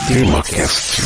TemaCast.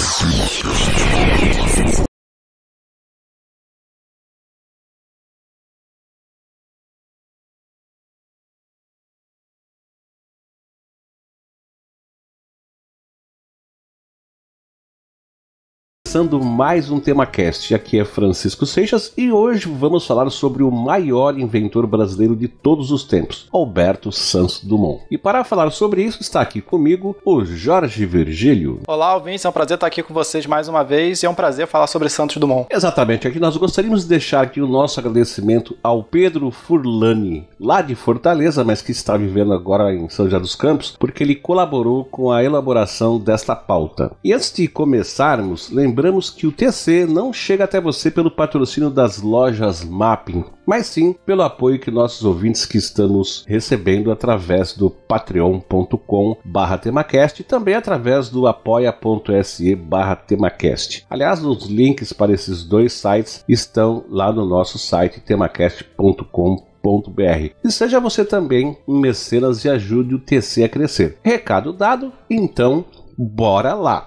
Começando mais um TemaCast, aqui é Francisco Seixas e hoje vamos falar sobre o maior inventor brasileiro de todos os tempos, Alberto Santos Dumont. E para falar sobre isso está aqui comigo o Jorge Virgílio. Olá, ouvintes, é um prazer estar aqui com vocês mais uma vez e é um prazer falar sobre Santos Dumont. Exatamente, aqui nós gostaríamos de deixar aqui o nosso agradecimento ao Pedro Furlani, lá de Fortaleza, mas que está vivendo agora em São José dos Campos, porque ele colaborou com a elaboração desta pauta. E antes de começarmos, lembramos que o TC não chega até você pelo patrocínio das lojas Mapping, mas sim pelo apoio que nossos ouvintes que estamos recebendo através do patreon.com/temacast e também através do apoia.se/temacast. Aliás, os links para esses dois sites estão lá no nosso site temacast.com.br. E seja você também um mecenas e ajude o TC a crescer. Recado dado, então bora lá!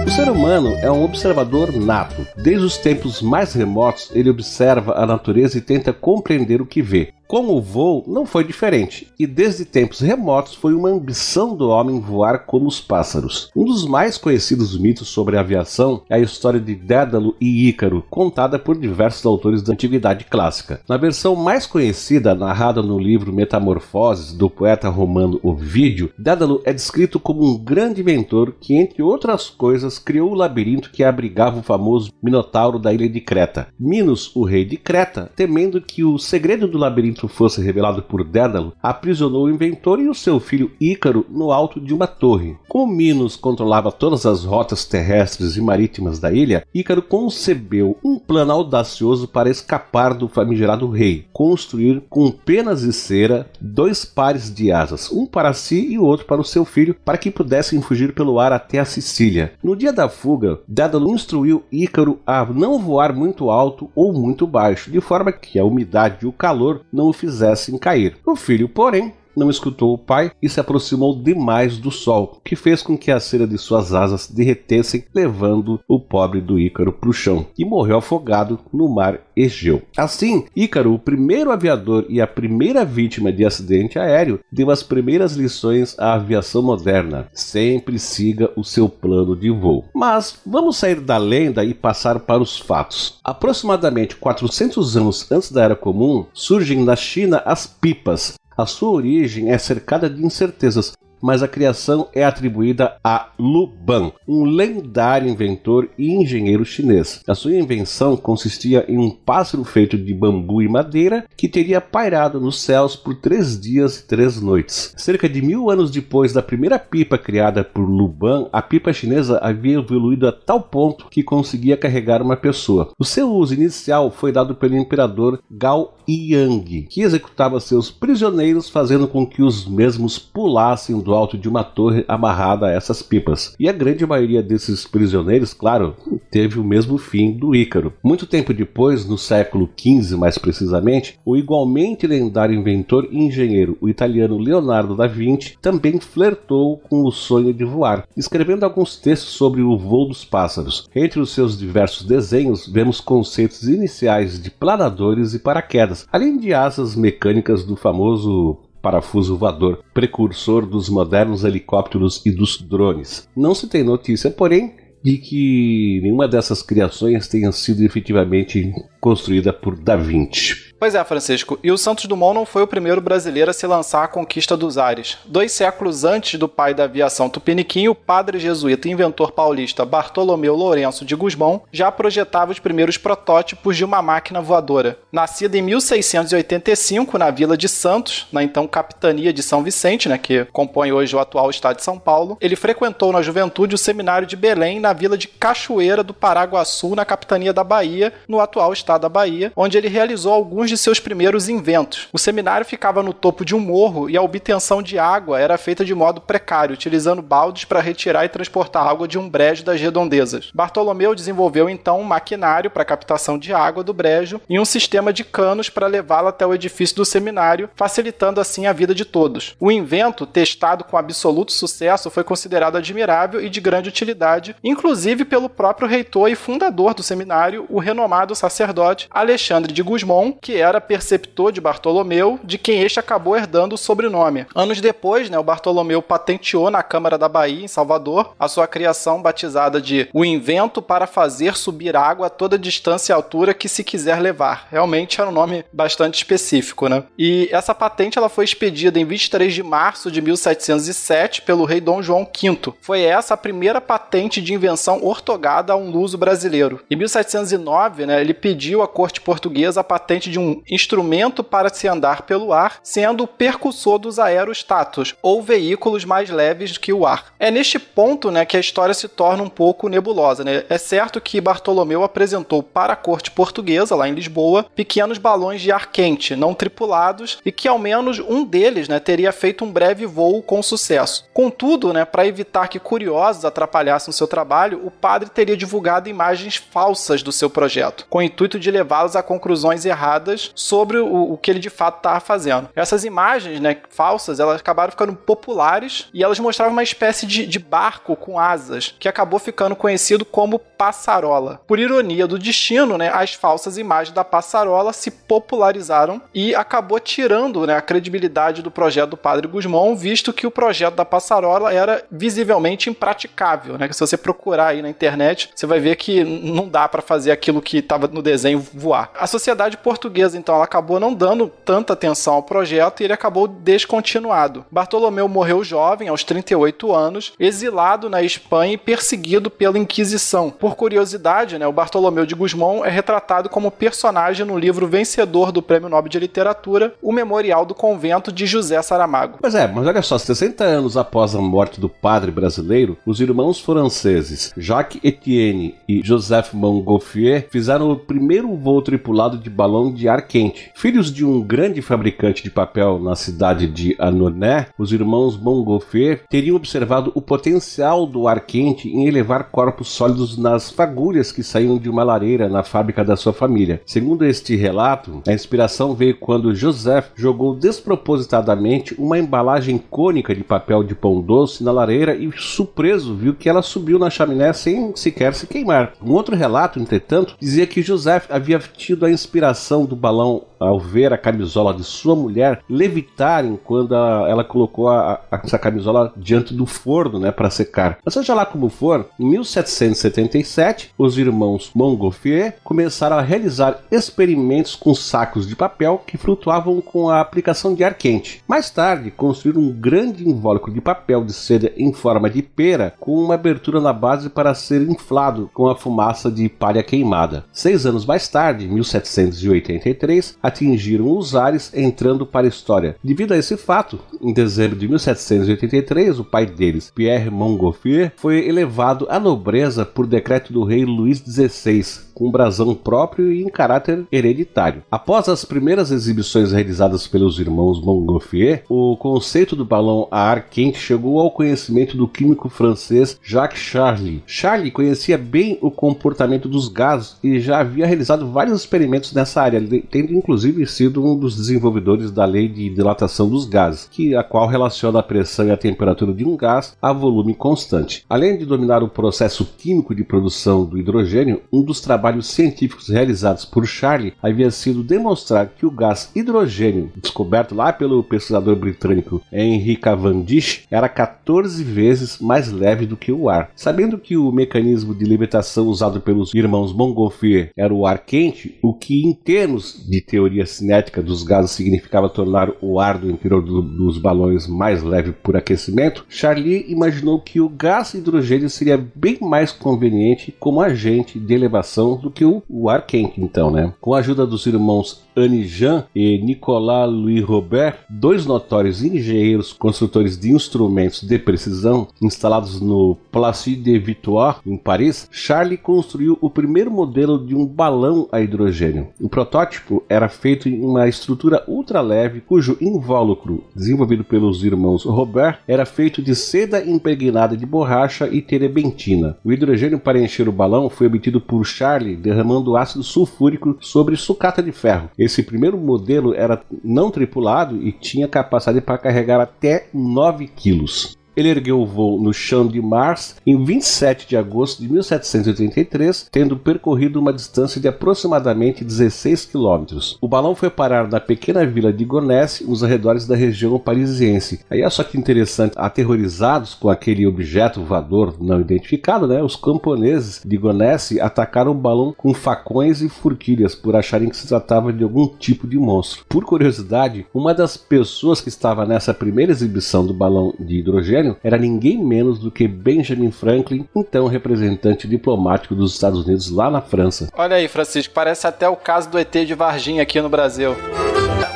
O ser humano é um observador nato. Desde os tempos mais remotos, ele observa a natureza e tenta compreender o que vê. Com o voo, não foi diferente, e desde tempos remotos foi uma ambição do homem voar como os pássaros. Um dos mais conhecidos mitos sobre a aviação é a história de Dédalo e Ícaro, contada por diversos autores da Antiguidade Clássica. Na versão mais conhecida, narrada no livro Metamorfoses, do poeta romano Ovídio, Dédalo é descrito como um grande inventor que, entre outras coisas, criou o labirinto que abrigava o famoso Minotauro da ilha de Creta. Minos, o rei de Creta, temendo que o segredo do labirinto fosse revelado por Dédalo, aprisionou o inventor e o seu filho Ícaro no alto de uma torre. Como Minos controlava todas as rotas terrestres e marítimas da ilha, Ícaro concebeu um plano audacioso para escapar do famigerado rei: construir com penas e cera 2 pares de asas, um para si e o outro para o seu filho, para que pudessem fugir pelo ar até a Sicília. No dia da fuga, Dédalo instruiu Ícaro a não voar muito alto ou muito baixo, de forma que a umidade e o calor não o fizessem cair. O filho, porém, não escutou o pai e se aproximou demais do sol, o que fez com que a cera de suas asas derretessem, levando o pobre do Ícaro para o chão, e morreu afogado no mar Egeu. Assim, Ícaro, o primeiro aviador e a primeira vítima de acidente aéreo, deu as primeiras lições à aviação moderna: sempre siga o seu plano de voo. Mas vamos sair da lenda e passar para os fatos. Aproximadamente 400 anos antes da Era Comum, surgem na China as pipas. A sua origem é cercada de incertezas, mas a criação é atribuída a Lu Ban, um lendário inventor e engenheiro chinês. A sua invenção consistia em um pássaro feito de bambu e madeira que teria pairado nos céus por 3 dias e 3 noites. Cerca de 1000 anos depois da primeira pipa criada por Lu Ban, a pipa chinesa havia evoluído a tal ponto que conseguia carregar uma pessoa. O seu uso inicial foi dado pelo imperador Gao Yang, que executava seus prisioneiros, fazendo com que os mesmos pulassem do alto de uma torre amarrada a essas pipas. E a grande maioria desses prisioneiros, claro, teve o mesmo fim do Ícaro. Muito tempo depois, no século XV mais precisamente, o igualmente lendário inventor e engenheiro, o italiano Leonardo da Vinci, também flertou com o sonho de voar, escrevendo alguns textos sobre o voo dos pássaros. Entre os seus diversos desenhos, vemos conceitos iniciais de planadores e paraquedas, além de asas mecânicas do famoso parafuso voador, precursor dos modernos helicópteros e dos drones. Não se tem notícia, porém, de que nenhuma dessas criações tenha sido efetivamente construída por Da Vinci. Pois é, Francisco, e o Santos Dumont não foi o primeiro brasileiro a se lançar à conquista dos ares. 2 séculos antes do pai da aviação tupiniquim, o padre jesuíta e inventor paulista Bartolomeu Lourenço de Gusmão já projetava os primeiros protótipos de uma máquina voadora. Nascido em 1685 na Vila de Santos, na então capitania de São Vicente, que compõe hoje o atual estado de São Paulo, ele frequentou na juventude o seminário de Belém, na vila de Cachoeira do Paraguaçu, na capitania da Bahia, no atual estado da Bahia, onde ele realizou alguns alguns de seus primeiros inventos. O seminário ficava no topo de um morro e a obtenção de água era feita de modo precário, utilizando baldes para retirar e transportar água de um brejo das redondezas. Bartolomeu desenvolveu então um maquinário para a captação de água do brejo e um sistema de canos para levá-la até o edifício do seminário, facilitando assim a vida de todos. O invento, testado com absoluto sucesso, foi considerado admirável e de grande utilidade, inclusive pelo próprio reitor e fundador do seminário, o renomado sacerdote Alexandre de Gusmão, que era preceptor de Bartolomeu, de quem este acabou herdando o sobrenome. Anos depois, o Bartolomeu patenteou na Câmara da Bahia, em Salvador, a sua criação batizada de O Invento para Fazer Subir Água a toda distância e altura que se quiser levar. Realmente era um nome bastante específico, E essa patente ela foi expedida em 23 de março de 1707 pelo rei Dom João V. Foi essa a primeira patente de invenção ortogada a um luso brasileiro. Em 1709, ele pediu à corte portuguesa a patente de um instrumento para se andar pelo ar, sendo o percussor dos aerostatos, ou veículos mais leves que o ar. É neste ponto, que a história se torna um pouco nebulosa, É certo que Bartolomeu apresentou para a corte portuguesa, lá em Lisboa, pequenos balões de ar quente, não tripulados, e que ao menos um deles, teria feito um breve voo com sucesso. Contudo, para evitar que curiosos atrapalhassem o seu trabalho, o padre teria divulgado imagens falsas do seu projeto, com o intuito de levá-los a conclusões erradas sobre o que ele de fato estava fazendo. Essas imagens, falsas, elas acabaram ficando populares e elas mostravam uma espécie de barco com asas, que acabou ficando conhecido como passarola. Por ironia do destino, as falsas imagens da passarola se popularizaram e acabou tirando a credibilidade do projeto do padre Gusmão, visto que o projeto da passarola era visivelmente impraticável, Se você procurar aí na internet, você vai ver que não dá para fazer aquilo que estava no desenho voar. A sociedade portuguesa, então, ela acabou não dando tanta atenção ao projeto e ele acabou descontinuado. Bartolomeu morreu jovem, aos 38 anos, exilado na Espanha e perseguido pela Inquisição. Por curiosidade, o Bartolomeu de Gusmão é retratado como personagem no livro vencedor do Prêmio Nobel de Literatura, O Memorial do Convento de José Saramago. Mas olha só, 60 anos após a morte do padre brasileiro, os irmãos franceses Jacques Etienne e Joseph Montgolfier fizeram o primeiro voo tripulado de balão de ar quente. Filhos de um grande fabricante de papel na cidade de Annonay, os irmãos Montgolfier teriam observado o potencial do ar quente em elevar corpos sólidos nas fagulhas que saíam de uma lareira na fábrica da sua família. Segundo este relato, a inspiração veio quando Joseph jogou despropositadamente uma embalagem cônica de papel de pão doce na lareira e, surpreso, viu que ela subiu na chaminé sem sequer se queimar. Um outro relato, entretanto, dizia que Joseph havia tido a inspiração do balão ao ver a camisola de sua mulher levitar enquanto ela colocou essa camisola diante do forno, para secar. Mas seja lá como for, em 1777, os irmãos Montgolfier começaram a realizar experimentos com sacos de papel que flutuavam com a aplicação de ar quente. Mais tarde, construíram um grande invólucro de papel de seda em forma de pera com uma abertura na base para ser inflado com a fumaça de palha queimada. 6 anos mais tarde, em 1783, atingiram os ares, entrando para a história. Devido a esse fato, em dezembro de 1783, o pai deles, Pierre Montgolfier, foi elevado à nobreza por decreto do rei Luís XVI, com brasão próprio e em caráter hereditário. Após as primeiras exibições realizadas pelos irmãos Montgolfier, o conceito do balão a ar quente chegou ao conhecimento do químico francês Jacques Charly. Charly conhecia bem o comportamento dos gases e já havia realizado vários experimentos nessa área, tendo inclusive sido um dos desenvolvedores da lei de dilatação dos gases, a qual relaciona a pressão e a temperatura de um gás a volume constante. Além de dominar o processo químico de produção do hidrogênio, um dos trabalhos científicos realizados por Charly havia sido demonstrar que o gás hidrogênio, descoberto lá pelo pesquisador britânico Henry Cavendish, era 14 vezes mais leve do que o ar. Sabendo que o mecanismo de levitação usado pelos irmãos Montgolfier era o ar quente, o que em termos de teoria cinética dos gases significava tornar o ar do interior dos balões mais leve por aquecimento, Charly imaginou que o gás hidrogênio seria bem mais conveniente como agente de elevação do que o ar quente, então, né? Com a ajuda dos irmãos Anne Jean e Nicolas Louis Robert, dois notórios engenheiros construtores de instrumentos de precisão instalados no Place de Victoire, em Paris, Charlie construiu o primeiro modelo de um balão a hidrogênio. O protótipo era feito em uma estrutura ultraleve, cujo invólucro, desenvolvido pelos irmãos Robert, era feito de seda impregnada de borracha e terebentina. O hidrogênio para encher o balão foi obtido por Charlie derramando ácido sulfúrico sobre sucata de ferro. Esse primeiro modelo era não tripulado e tinha capacidade para carregar até 9 quilos. Ele ergueu o voo no Champ de Mars em 27 de agosto de 1783, tendo percorrido uma distância de aproximadamente 16 quilômetros. O balão foi parar na pequena vila de Gonesse, nos arredores da região parisiense. Aí é só que interessante, aterrorizados com aquele objeto voador não identificado, né, os camponeses de Gonesse atacaram o balão com facões e forquilhas por acharem que se tratava de algum tipo de monstro. Por curiosidade, uma das pessoas que estava nessa primeira exibição do balão de hidrogênio era ninguém menos do que Benjamin Franklin, então representante diplomático dos Estados Unidos lá na França. Olha aí, Francisco, parece até o caso do ET de Varginha aqui no Brasil.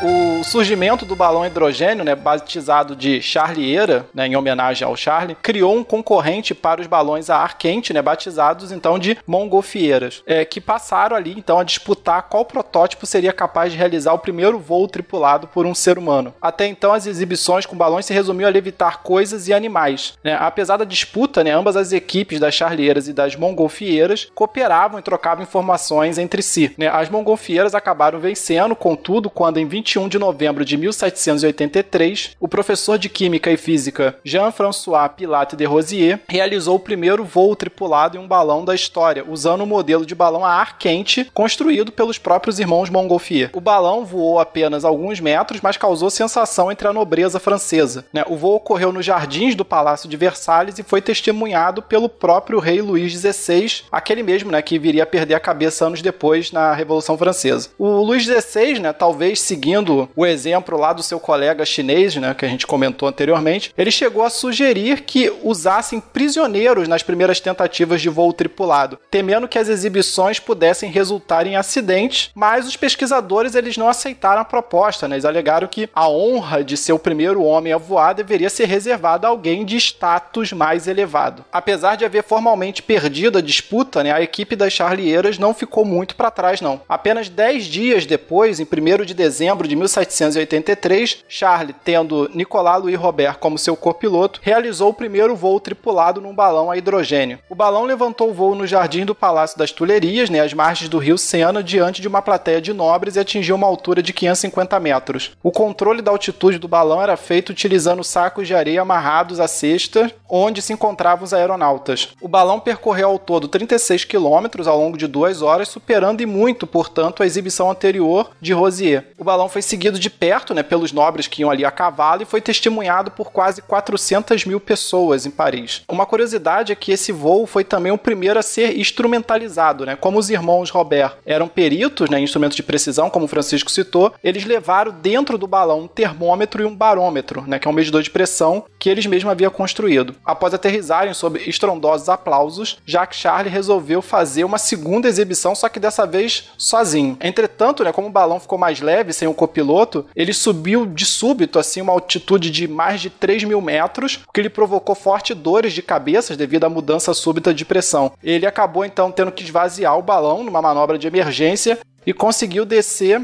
O surgimento do balão hidrogênio, né, batizado de Charlieira, né, em homenagem ao Charlie, criou um concorrente para os balões a ar quente, né, batizados então de Montgolfieiras, que passaram ali então a disputar qual protótipo seria capaz de realizar o primeiro voo tripulado por um ser humano. Até então as exibições com balões se resumiam a levitar coisas e animais, né? Apesar da disputa, né, ambas as equipes das Charlieiras e das Montgolfieiras cooperavam e trocavam informações entre si, né? As Montgolfieiras acabaram vencendo, contudo, quando em 21 de novembro de 1783, o professor de Química e Física Jean-François Pilate de Rosier realizou o primeiro voo tripulado em um balão da história, usando um modelo de balão a ar quente construído pelos próprios irmãos Montgolfier. O balão voou apenas alguns metros, mas causou sensação entre a nobreza francesa, né? O voo ocorreu nos jardins do Palácio de Versalhes e foi testemunhado pelo próprio rei Luís XVI, aquele mesmo, né, que viria a perder a cabeça anos depois na Revolução Francesa. O Luís XVI, né, talvez seguindo o exemplo lá do seu colega chinês, né, que a gente comentou anteriormente, ele chegou a sugerir que usassem prisioneiros nas primeiras tentativas de voo tripulado, temendo que as exibições pudessem resultar em acidentes, mas os pesquisadores eles não aceitaram a proposta, né? Eles alegaram que a honra de ser o primeiro homem a voar deveria ser reservada a alguém de status mais elevado. Apesar de haver formalmente perdido a disputa, né, a equipe das Charlieiras não ficou muito para trás, não. Apenas 10 dias depois, em 1º de dezembro de 1783, Charlie, tendo Nicolas Louis Robert como seu copiloto, realizou o primeiro voo tripulado num balão a hidrogênio. O balão levantou o voo no jardim do Palácio das Tulherias, né, às margens do rio Sena, diante de uma plateia de nobres e atingiu uma altura de 550 metros. O controle da altitude do balão era feito utilizando sacos de areia amarrados à cesta, onde se encontravam os aeronautas. O balão percorreu ao todo 36 quilômetros ao longo de 2 horas, superando e muito, portanto, a exibição anterior de Rosier. O balão foi seguido de perto, né, pelos nobres que iam ali a cavalo e foi testemunhado por quase 400 mil pessoas em Paris. Uma curiosidade é que esse voo foi também o primeiro a ser instrumentalizado, né? Como os irmãos Robert eram peritos, né, em instrumentos de precisão, como o Francisco citou, eles levaram dentro do balão um termômetro e um barômetro, né, que é um medidor de pressão que eles mesmos haviam construído. Após aterrissarem sob estrondosos aplausos, Jacques Charles resolveu fazer uma segunda exibição, só que dessa vez sozinho. Entretanto, né, como o balão ficou mais leve, sem o copiloto, ele subiu de súbito, assim, uma altitude de mais de 3.000 metros, o que lhe provocou fortes dores de cabeça devido à mudança súbita de pressão. Ele acabou, então, tendo que esvaziar o balão numa manobra de emergência e conseguiu descer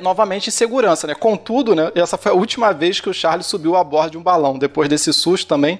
novamente em segurança, né? Contudo, né, essa foi a última vez que o Charles subiu a bordo de um balão, depois desse susto também.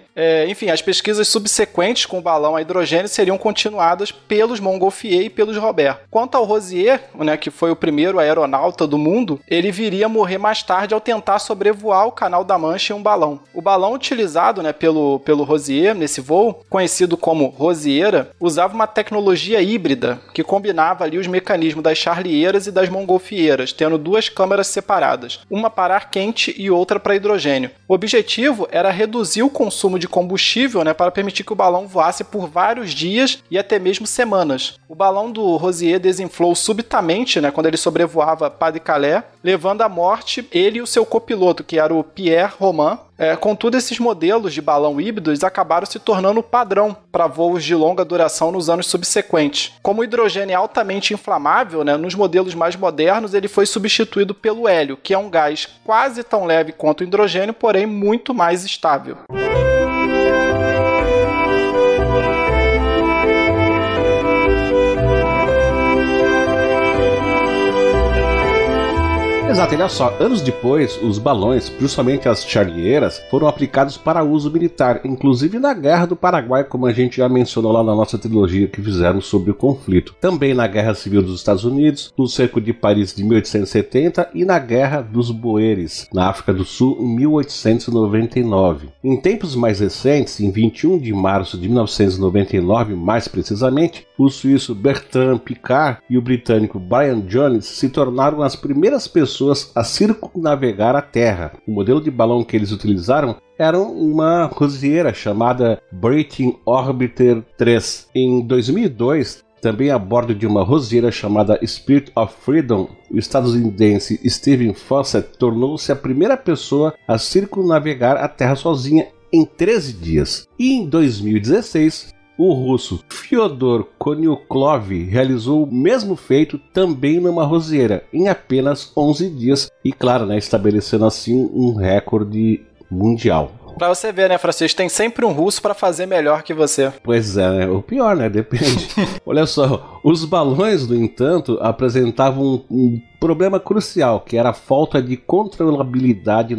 Enfim, as pesquisas subsequentes com o balão a hidrogênio seriam continuadas pelos Montgolfier e pelos Robert. Quanto ao Rosier, né, que foi o primeiro aeronauta do mundo, ele viria a morrer mais tarde ao tentar sobrevoar o Canal da Mancha em um balão. O balão utilizado, né, pelo Rosier nesse voo, conhecido como Rosieira, usava uma tecnologia híbrida que combinava ali os mecanismos das Charlieiras e das Montgolfieiras, tendo 2 câmaras separadas, uma para ar quente e outra para hidrogênio. O objetivo era reduzir o consumo de combustível, né, para permitir que o balão voasse por vários dias e até mesmo semanas. O balão do Rosier desinflou subitamente, né, quando ele sobrevoava Pas-de-Calais, levando à morte ele e o seu copiloto, que era o Pierre Roman. Contudo, esses modelos de balão híbridos acabaram se tornando padrão para voos de longa duração nos anos subsequentes. Como o hidrogênio é altamente inflamável, né, nos modelos mais modernos ele foi substituído pelo hélio, que é um gás quase tão leve quanto o hidrogênio, porém muito mais estável. Exato, olha só, anos depois, os balões, principalmente as charlieiras, foram aplicados para uso militar, inclusive na Guerra do Paraguai, como a gente já mencionou lá na nossa trilogia que fizemos sobre o conflito. Também na Guerra Civil dos Estados Unidos, no Cerco de Paris de 1870 e na Guerra dos Boeres, na África do Sul, em 1899. Em tempos mais recentes, em 21 de março de 1999, mais precisamente, o suíço Bertrand Piccard e o britânico Brian Jones se tornaram as primeiras pessoas a circunnavegar a Terra. O modelo de balão que eles utilizaram era uma rosieira chamada Brighton Orbiter 3. Em 2002, também a bordo de uma rosieira chamada Spirit of Freedom, o estadunidense Stephen Fawcett tornou-se a primeira pessoa a circunnavegar a Terra sozinha em 13 dias. E em 2016, o russo Fyodor Konyuklov realizou o mesmo feito também numa rosieira, em apenas 11 dias, e claro, né, estabelecendo assim um recorde mundial. Pra você ver, né, Francisco, tem sempre um russo pra fazer melhor que você. Pois é, né? O pior, né? Depende. Olha só, os balões, no entanto, apresentavam um problema crucial, que era a falta de controlabilidade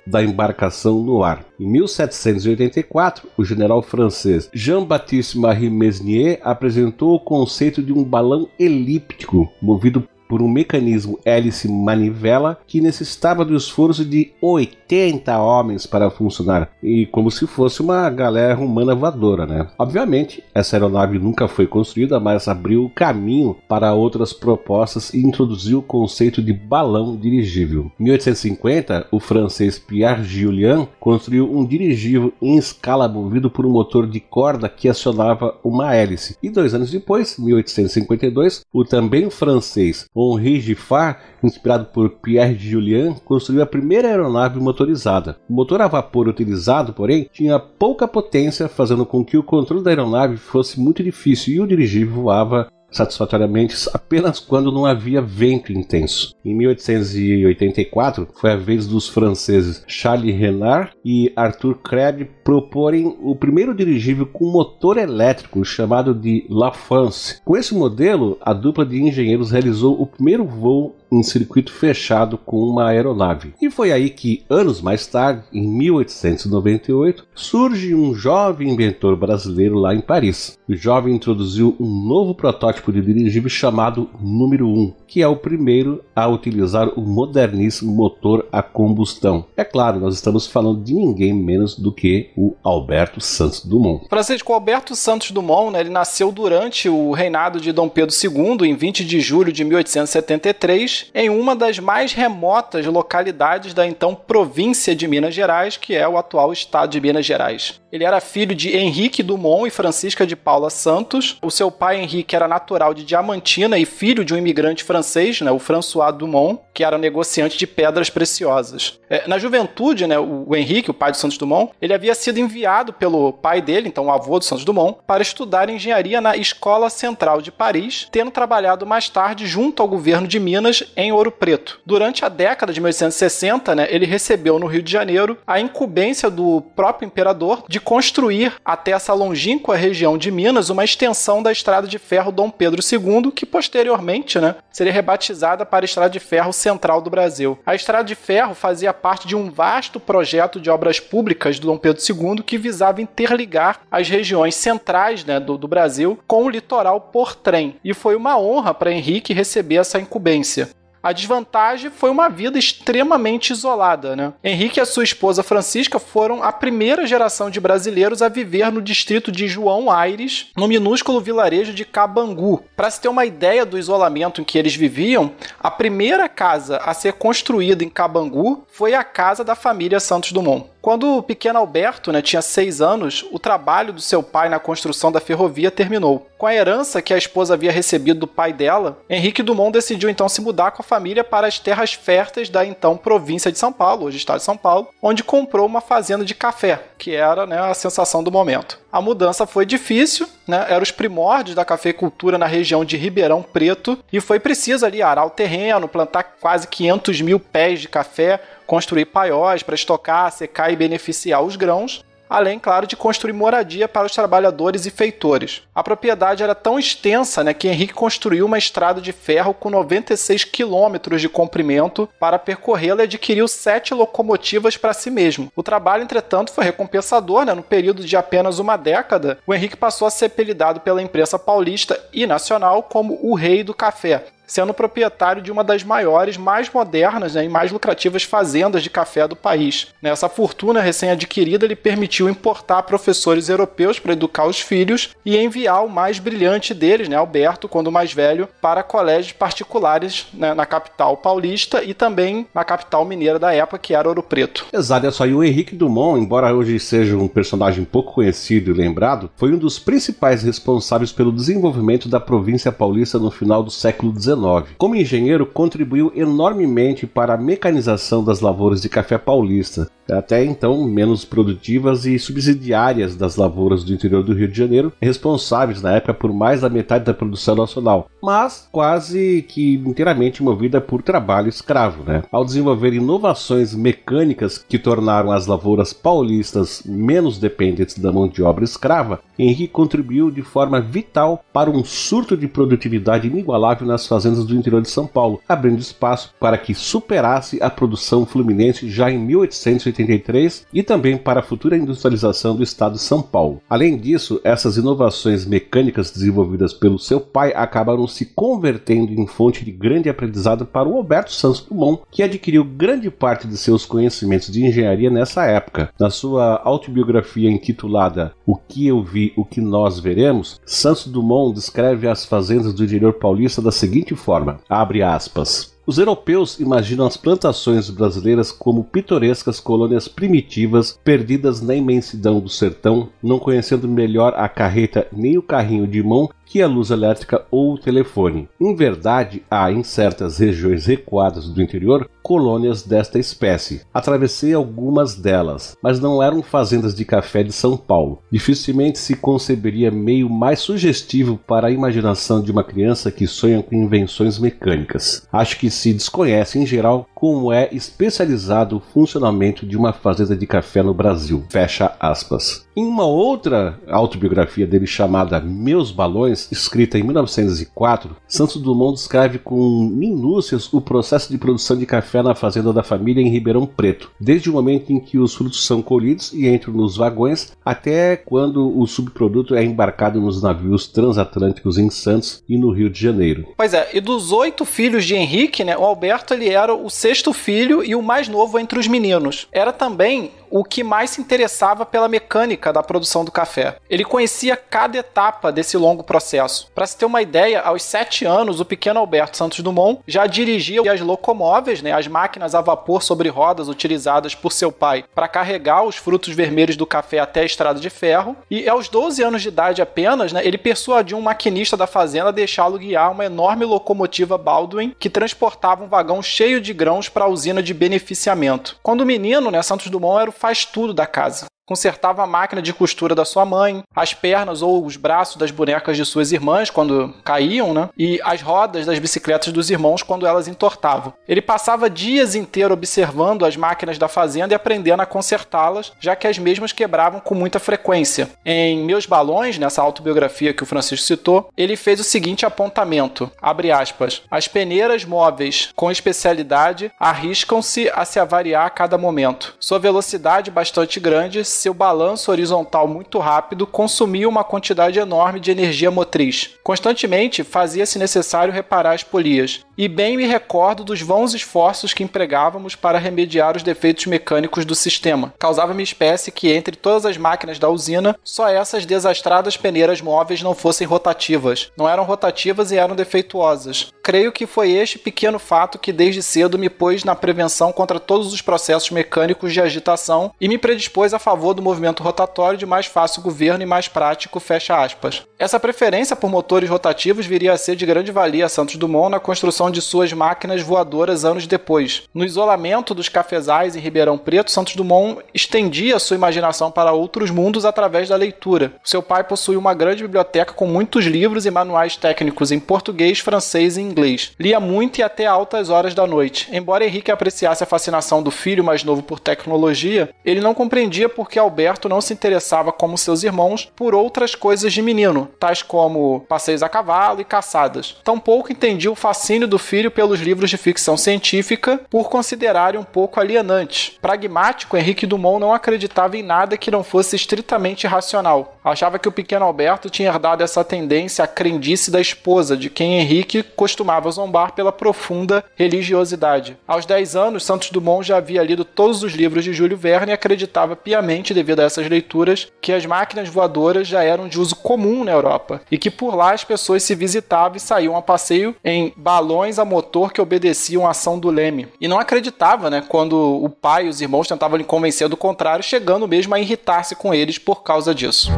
da embarcação no ar. Em 1784, o general francês Jean-Baptiste Marie Mesnier apresentou o conceito de um balão elíptico, movido por um mecanismo hélice-manivela que necessitava do esforço de 80 homens para funcionar, e como se fosse uma galera humana voadora, né? Obviamente, essa aeronave nunca foi construída, mas abriu o caminho para outras propostas e introduziu o conceito de balão dirigível. Em 1850, o francês Pierre Julian construiu um dirigível em escala movido por um motor de corda que acionava uma hélice. E 2 anos depois, 1852, o também francês Henri Giffard, inspirado por Pierre Julian, construiu a primeira aeronave motorizada. O motor a vapor utilizado, porém, tinha pouca potência, fazendo com que o controle da aeronave fosse muito difícil e o dirigível voava satisfatoriamente apenas quando não havia vento intenso. Em 1884, foi a vez dos franceses Charles Renard e Arthur Craig proporem o primeiro dirigível com motor elétrico, chamado de La France. Com esse modelo, a dupla de engenheiros realizou o primeiro voo em circuito fechado com uma aeronave. E foi aí que, anos mais tarde, em 1898, surge um jovem inventor brasileiro lá em Paris. O jovem introduziu um novo protótipo de dirigível chamado Número 1, que é o primeiro a utilizar o moderníssimo motor a combustão. É claro, nós estamos falando de ninguém menos do que o Alberto Santos Dumont. Francisco, Alberto Santos Dumont, né, ele nasceu durante o reinado de Dom Pedro II, em 20 de julho de 1873, em uma das mais remotas localidades da então província de Minas Gerais, que é o atual estado de Minas Gerais. Ele era filho de Henrique Dumont e Francisca de Paula Santos. O seu pai, Henrique, era natural de Diamantina e filho de um imigrante francês, né, o François Dumont, que era um negociante de pedras preciosas. Na juventude, né, o Henrique, o pai de Santos Dumont, ele havia sido enviado pelo pai dele, então o avô do Santos Dumont, para estudar engenharia na Escola Central de Paris, tendo trabalhado mais tarde junto ao governo de Minas em Ouro Preto. Durante a década de 1860, né, ele recebeu no Rio de Janeiro a incumbência do próprio imperador de construir até essa longínqua região de Minas uma extensão da Estrada de Ferro Dom Pedro II, que posteriormente, né, seria rebatizada para a Estrada de Ferro Central do Brasil. A Estrada de Ferro fazia parte de um vasto projeto de obras públicas do Dom Pedro II que visava interligar as regiões centrais, né, do Brasil com o litoral por trem. E foi uma honra para Henrique receber essa incumbência. A desvantagem foi uma vida extremamente isolada, né? Henrique e a sua esposa Francisca foram a primeira geração de brasileiros a viver no distrito de João Aires, no minúsculo vilarejo de Cabangu. Para se ter uma ideia do isolamento em que eles viviam, a primeira casa a ser construída em Cabangu foi a casa da família Santos Dumont. Quando o pequeno Alberto, né, tinha 6 anos, o trabalho do seu pai na construção da ferrovia terminou. Com a herança que a esposa havia recebido do pai dela, Henrique Dumont decidiu então se mudar com a família para as terras férteis da então província de São Paulo, hoje estado de São Paulo, onde comprou uma fazenda de café, que era, né, a sensação do momento. A mudança foi difícil, né, eram os primórdios da cafeicultura na região de Ribeirão Preto e foi preciso ali arar o terreno, plantar quase 500 mil pés de café, construir paióis para estocar, secar e beneficiar os grãos, além, claro, de construir moradia para os trabalhadores e feitores. A propriedade era tão extensa, né, que Henrique construiu uma estrada de ferro com 96 quilômetros de comprimento para percorrê-la e adquiriu 7 locomotivas para si mesmo. O trabalho, entretanto, foi recompensador, né? No período de apenas uma década, o Henrique passou a ser apelidado pela imprensa paulista e nacional como o Rei do Café, sendo proprietário de uma das maiores, mais modernas, né, e mais lucrativas fazendas de café do país. Essa fortuna recém-adquirida lhe permitiu importar professores europeus para educar os filhos e enviar o mais brilhante deles, né, Alberto, quando mais velho, para colégios particulares, né, na capital paulista e também na capital mineira da época, que era Ouro Preto. Exato, é só. E o Henrique Dumont, embora hoje seja um personagem pouco conhecido e lembrado, foi um dos principais responsáveis pelo desenvolvimento da província paulista no final do século XIX. Como engenheiro, contribuiu enormemente para a mecanização das lavouras de café paulista, até então menos produtivas e subsidiárias das lavouras do interior do Rio de Janeiro, responsáveis na época por mais da metade da produção nacional, mas quase que inteiramente movida por trabalho escravo, né? Ao desenvolver inovações mecânicas que tornaram as lavouras paulistas menos dependentes da mão de obra escrava, Henrique contribuiu de forma vital para um surto de produtividade inigualável nas fazendas do interior de São Paulo, abrindo espaço para que superasse a produção fluminense já em 1883 e também para a futura industrialização do estado de São Paulo. Além disso, essas inovações mecânicas desenvolvidas pelo seu pai acabaram se convertendo em fonte de grande aprendizado para o Alberto Santos Dumont, que adquiriu grande parte de seus conhecimentos de engenharia nessa época. Na sua autobiografia intitulada O que eu vi, o que nós veremos, Santos Dumont descreve as fazendas do interior paulista da seguinte forma, abre aspas: os europeus imaginam as plantações brasileiras como pitorescas colônias primitivas perdidas na imensidão do sertão, não conhecendo melhor a carreta nem o carrinho de mão que a luz elétrica ou o telefone. Em verdade, há em certas regiões recuadas do interior colônias desta espécie. Atravessei algumas delas, mas não eram fazendas de café de São Paulo. Dificilmente se conceberia meio mais sugestivo para a imaginação de uma criança que sonha com invenções mecânicas. Acho que se desconhece em geral como é especializado o funcionamento de uma fazenda de café no Brasil. Fecha aspas. Em uma outra autobiografia dele chamada Meus Balões, escrita em 1904, Santos Dumont descreve com minúcias o processo de produção de café na fazenda da família em Ribeirão Preto, desde o momento em que os frutos são colhidos e entram nos vagões, até quando o subproduto é embarcado nos navios transatlânticos em Santos e no Rio de Janeiro. Pois é, e dos 8 filhos de Henrique, né, o Alberto ele era o 6º filho e o mais novo entre os meninos. Era também o que mais se interessava pela mecânica da produção do café. Ele conhecia cada etapa desse longo processo. Para se ter uma ideia, aos 7 anos, o pequeno Alberto Santos Dumont já dirigia as locomóveis, né, as máquinas a vapor sobre rodas utilizadas por seu pai para carregar os frutos vermelhos do café até a estrada de ferro. E aos 12 anos de idade apenas, né, ele persuadiu um maquinista da fazenda a deixá-lo guiar uma enorme locomotiva Baldwin que transportava um vagão cheio de grãos para a usina de beneficiamento. Quando o menino, né, Santos Dumont era o faz-tudo da casa. Consertava a máquina de costura da sua mãe, as pernas ou os braços das bonecas de suas irmãs quando caíam, né? E as rodas das bicicletas dos irmãos quando elas entortavam. Ele passava dias inteiros observando as máquinas da fazenda e aprendendo a consertá-las, já que as mesmas quebravam com muita frequência. Em Meus Balões, nessa autobiografia que o Francisco citou, ele fez o seguinte apontamento, abre aspas, as peneiras móveis com especialidade arriscam-se a se avariar a cada momento. Sua velocidade bastante grande, seu balanço horizontal muito rápido consumia uma quantidade enorme de energia motriz. Constantemente fazia-se necessário reparar as polias. E bem me recordo dos vãos esforços que empregávamos para remediar os defeitos mecânicos do sistema. Causava-me espécie que entre todas as máquinas da usina, só essas desastradas peneiras móveis não fossem rotativas. Não eram rotativas e eram defeituosas. creio que foi este pequeno fato que desde cedo me pôs na prevenção contra todos os processos mecânicos de agitação e me predispôs a favor do movimento rotatório de mais fácil governo e mais prático, fecha aspas. Essa preferência por motores rotativos viria a ser de grande valia a Santos Dumont na construção de suas máquinas voadoras anos depois. No isolamento dos cafezais em Ribeirão Preto, Santos Dumont estendia sua imaginação para outros mundos através da leitura. Seu pai possuía uma grande biblioteca com muitos livros e manuais técnicos em português, francês e inglês. Lia muito e até altas horas da noite. Embora Henrique apreciasse a fascinação do filho mais novo por tecnologia, ele não compreendia por que Alberto não se interessava, como seus irmãos, por outras coisas de menino, tais como passeios a cavalo e caçadas. Tampouco entendia o fascínio do filho pelos livros de ficção científica, por considerarem um pouco alienantes. Pragmático, Henrique Dumont não acreditava em nada que não fosse estritamente racional. Achava que o pequeno Alberto tinha herdado essa tendência à crendice da esposa, de quem Henrique costumava zombar pela profunda religiosidade. Aos 10 anos, Santos Dumont já havia lido todos os livros de Júlio Verne e acreditava piamente, devido a essas leituras, que as máquinas voadoras já eram de uso comum na Europa e que por lá as pessoas se visitavam e saíam a passeio em balões a motor que obedeciam à ação do leme. E não acreditava, quando o pai e os irmãos tentavam lhe convencer do contrário, chegando mesmo a irritar-se com eles por causa disso.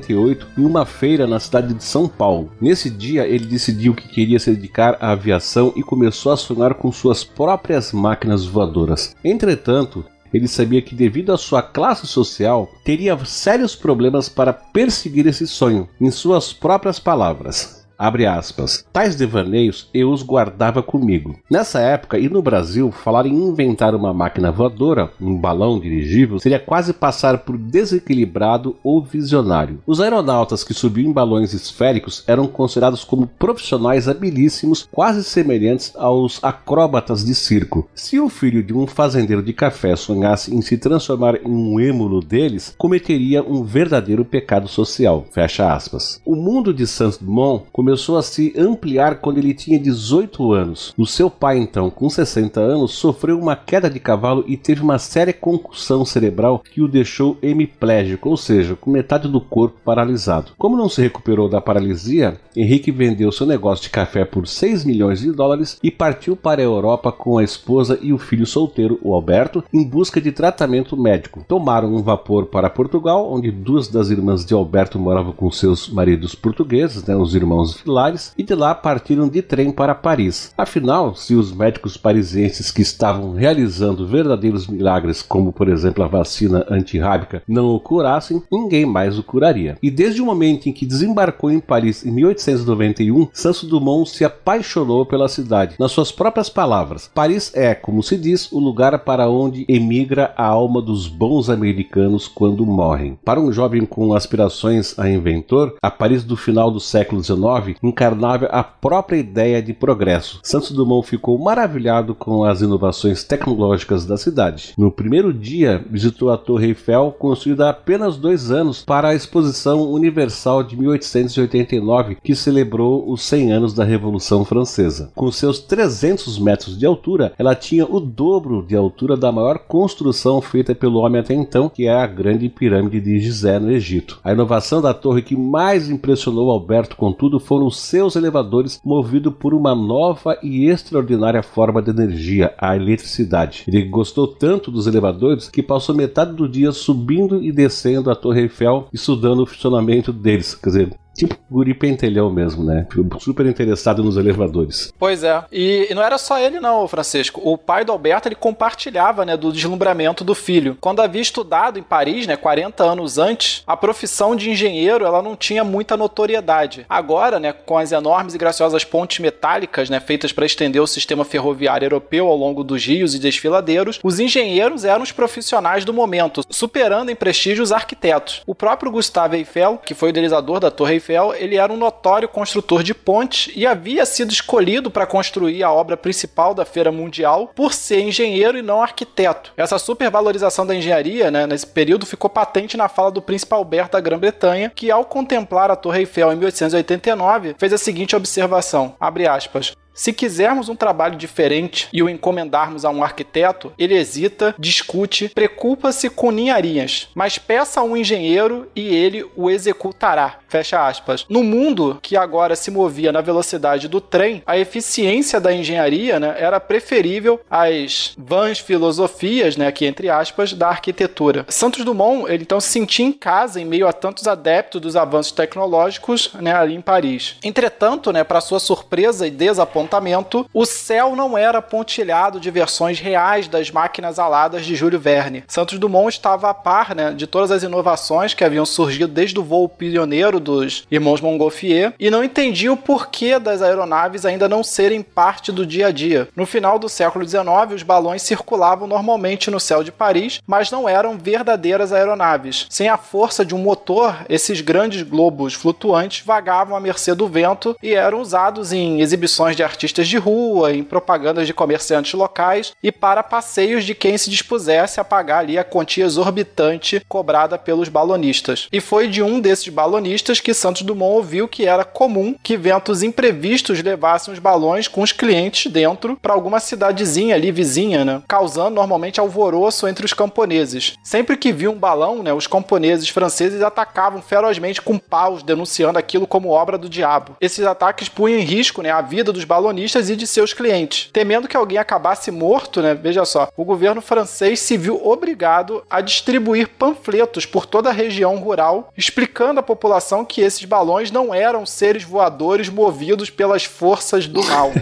Em uma feira na cidade de São Paulo. Nesse dia, ele decidiu que queria se dedicar à aviação e começou a sonhar com suas próprias máquinas voadoras. Entretanto, ele sabia que, devido à sua classe social, teria sérios problemas para perseguir esse sonho. Em suas próprias palavras, abre aspas, tais devaneios eu os guardava comigo. Nessa época, e no Brasil, falar em inventar uma máquina voadora, um balão dirigível, seria quase passar por desequilibrado ou visionário. Os aeronautas que subiam em balões esféricos eram considerados como profissionais habilíssimos, quase semelhantes aos acróbatas de circo. Se o filho de um fazendeiro de café sonhasse em se transformar em um êmulo deles, cometeria um verdadeiro pecado social. Fecha aspas. O mundo de Santos Dumont começou a se ampliar quando ele tinha 18 anos. O seu pai, então, com 60 anos, sofreu uma queda de cavalo e teve uma séria concussão cerebral que o deixou hemiplégico, ou seja, com metade do corpo paralisado. Como não se recuperou da paralisia, Henrique vendeu seu negócio de café por 6 milhões de dólares e partiu para a Europa com a esposa e o filho solteiro, o Alberto, em busca de tratamento médico. Tomaram um vapor para Portugal, onde duas das irmãs de Alberto moravam com seus maridos portugueses, os irmãos Vilares, e de lá partiram de trem para Paris. Afinal, se os médicos parisienses que estavam realizando verdadeiros milagres, como por exemplo a vacina antirrábica, não o curassem, ninguém mais o curaria. E desde o momento em que desembarcou em Paris em 1891, Santos Dumont se apaixonou pela cidade. Nas suas próprias palavras, Paris é, como se diz, o lugar para onde emigra a alma dos bons americanos quando morrem. Para um jovem com aspirações a inventor, a Paris do final do século XIX encarnava a própria ideia de progresso. Santos Dumont ficou maravilhado com as inovações tecnológicas da cidade. No primeiro dia, visitou a Torre Eiffel, construída há apenas 2 anos para a Exposição Universal de 1889, que celebrou os 100 anos da Revolução Francesa. Com seus 300 metros de altura, ela tinha o dobro de altura da maior construção feita pelo homem até então, que é a Grande Pirâmide de Gizé, no Egito. A inovação da torre que mais impressionou Alberto, contudo, foram os seus elevadores, movidos por uma nova e extraordinária forma de energia, a eletricidade. Ele gostou tanto dos elevadores que passou metade do dia subindo e descendo a Torre Eiffel, estudando o funcionamento deles. Quer dizer, tipo guri pentelhão mesmo, né? Super interessado nos elevadores. Pois é. E não era só ele não, Francisco. O pai do Alberto, ele compartilhava, do deslumbramento do filho. Quando havia estudado em Paris, 40 anos antes, a profissão de engenheiro, ela não tinha muita notoriedade. Agora, com as enormes e graciosas pontes metálicas, feitas para estender o sistema ferroviário europeu ao longo dos rios e desfiladeiros, os engenheiros eram os profissionais do momento, superando em prestígio os arquitetos. O próprio Gustave Eiffel, que foi o idealizador da Torre Eiffel, Eiffel, ele era um notório construtor de pontes e havia sido escolhido para construir a obra principal da Feira Mundial por ser engenheiro e não arquiteto. Essa supervalorização da engenharia, né, nesse período ficou patente na fala do príncipe Alberto da Grã-Bretanha, que ao contemplar a Torre Eiffel em 1889, fez a seguinte observação, abre aspas: se quisermos um trabalho diferente e o encomendarmos a um arquiteto, ele hesita, discute, preocupa-se com ninharinhas, mas peça a um engenheiro e ele o executará. Fecha aspas. No mundo que agora se movia na velocidade do trem, a eficiência da engenharia, né, era preferível às vãs filosofias, né, aqui entre aspas, da arquitetura. Santos Dumont, ele então se sentia em casa em meio a tantos adeptos dos avanços tecnológicos, né, ali em Paris. Entretanto, né, para sua surpresa e desapontamento, o céu não era pontilhado de versões reais das máquinas aladas de Júlio Verne. Santos Dumont estava a par, né, de todas as inovações que haviam surgido desde o voo pioneiro dos irmãos Montgolfier e não entendia o porquê das aeronaves ainda não serem parte do dia a dia. No final do século XIX, os balões circulavam normalmente no céu de Paris, mas não eram verdadeiras aeronaves. Sem a força de um motor, esses grandes globos flutuantes vagavam à mercê do vento e eram usados em exibições de artistas de rua, em propagandas de comerciantes locais e para passeios de quem se dispusesse a pagar ali a quantia exorbitante cobrada pelos balonistas. E foi de um desses balonistas que Santos Dumont ouviu que era comum que ventos imprevistos levassem os balões com os clientes dentro para alguma cidadezinha ali vizinha, né, causando normalmente alvoroço entre os camponeses. Sempre que viam um balão, né, os camponeses franceses atacavam ferozmente com paus, denunciando aquilo como obra do diabo. Esses ataques punham em risco, né, a vida dos balonistas e de seus clientes. Temendo que alguém acabasse morto, né, veja só, o governo francês se viu obrigado a distribuir panfletos por toda a região rural, explicando à população que esses balões não eram seres voadores movidos pelas forças do mal.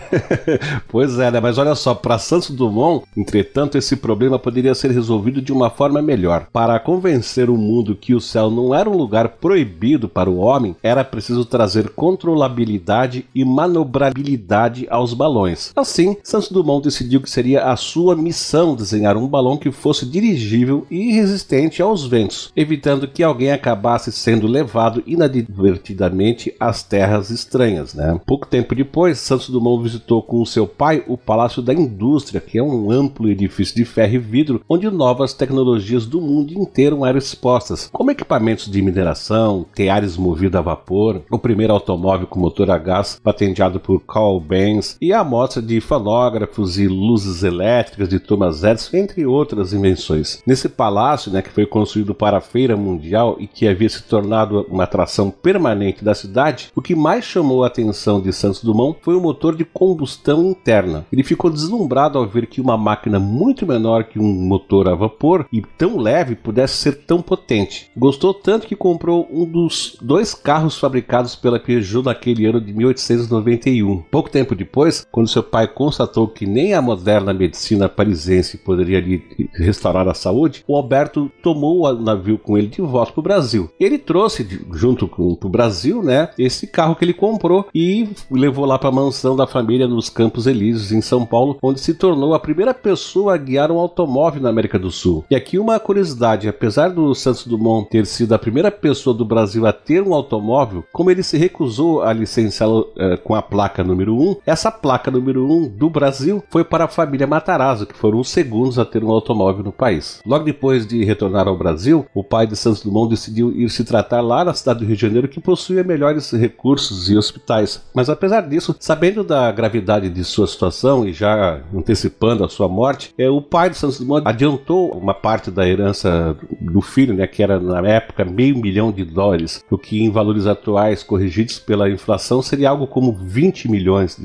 Pois é, né? Mas olha só, para Santos Dumont, entretanto, esse problema poderia ser resolvido de uma forma melhor. Para convencer o mundo que o céu não era um lugar proibido para o homem, era preciso trazer controlabilidade e manobrabilidade aos balões. Assim, Santos Dumont decidiu que seria a sua missão desenhar um balão que fosse dirigível e resistente aos ventos, evitando que alguém acabasse sendo levado inadvertidamente às terras estranhas, né? Pouco tempo depois, Santos Dumont visitou com seu pai o Palácio da Indústria, que é um amplo edifício de ferro e vidro, onde novas tecnologias do mundo inteiro eram expostas, como equipamentos de mineração, teares movidos a vapor, o primeiro automóvel com motor a gás patenteado por Carl Benz e a amostra de fonógrafos e luzes elétricas de Thomas Edison, entre outras invenções. Nesse palácio, né, que foi construído para a Feira Mundial e que havia se tornado uma atração permanente da cidade, o que mais chamou a atenção de Santos Dumont foi o motor de combustão interna. Ele ficou deslumbrado ao ver que uma máquina muito menor que um motor a vapor e tão leve pudesse ser tão potente. Gostou tanto que comprou um dos 2 carros fabricados pela Peugeot naquele ano de 1891. Pouco tempo depois, quando seu pai constatou que nem a moderna medicina parisiense poderia lhe restaurar a saúde, o Alberto tomou o navio com ele de volta para o Brasil. Ele trouxe junto para o Brasil, né, esse carro que ele comprou e levou lá para a mansão da família nos Campos Elíseos, em São Paulo, onde se tornou a primeira pessoa a guiar um automóvel na América do Sul. E aqui uma curiosidade, apesar do Santos Dumont ter sido a primeira pessoa do Brasil a ter um automóvel, como ele se recusou a licenciá-lo com a placa número 1, essa placa número 1 do Brasil foi para a família Matarazzo, que foram os segundos a ter um automóvel no país. Logo depois de retornar ao Brasil, o pai de Santos Dumont decidiu ir se tratar lá na cidade do Rio de Janeiro, que possuía melhores recursos e hospitais. Mas apesar disso, sabendo da gravidade de sua situação e já antecipando a sua morte, o pai de Santos Dumont adiantou uma parte da herança do filho, né, que era na época $500 milhões, o que em valores atuais corrigidos pela inflação seria algo como $20 milhões.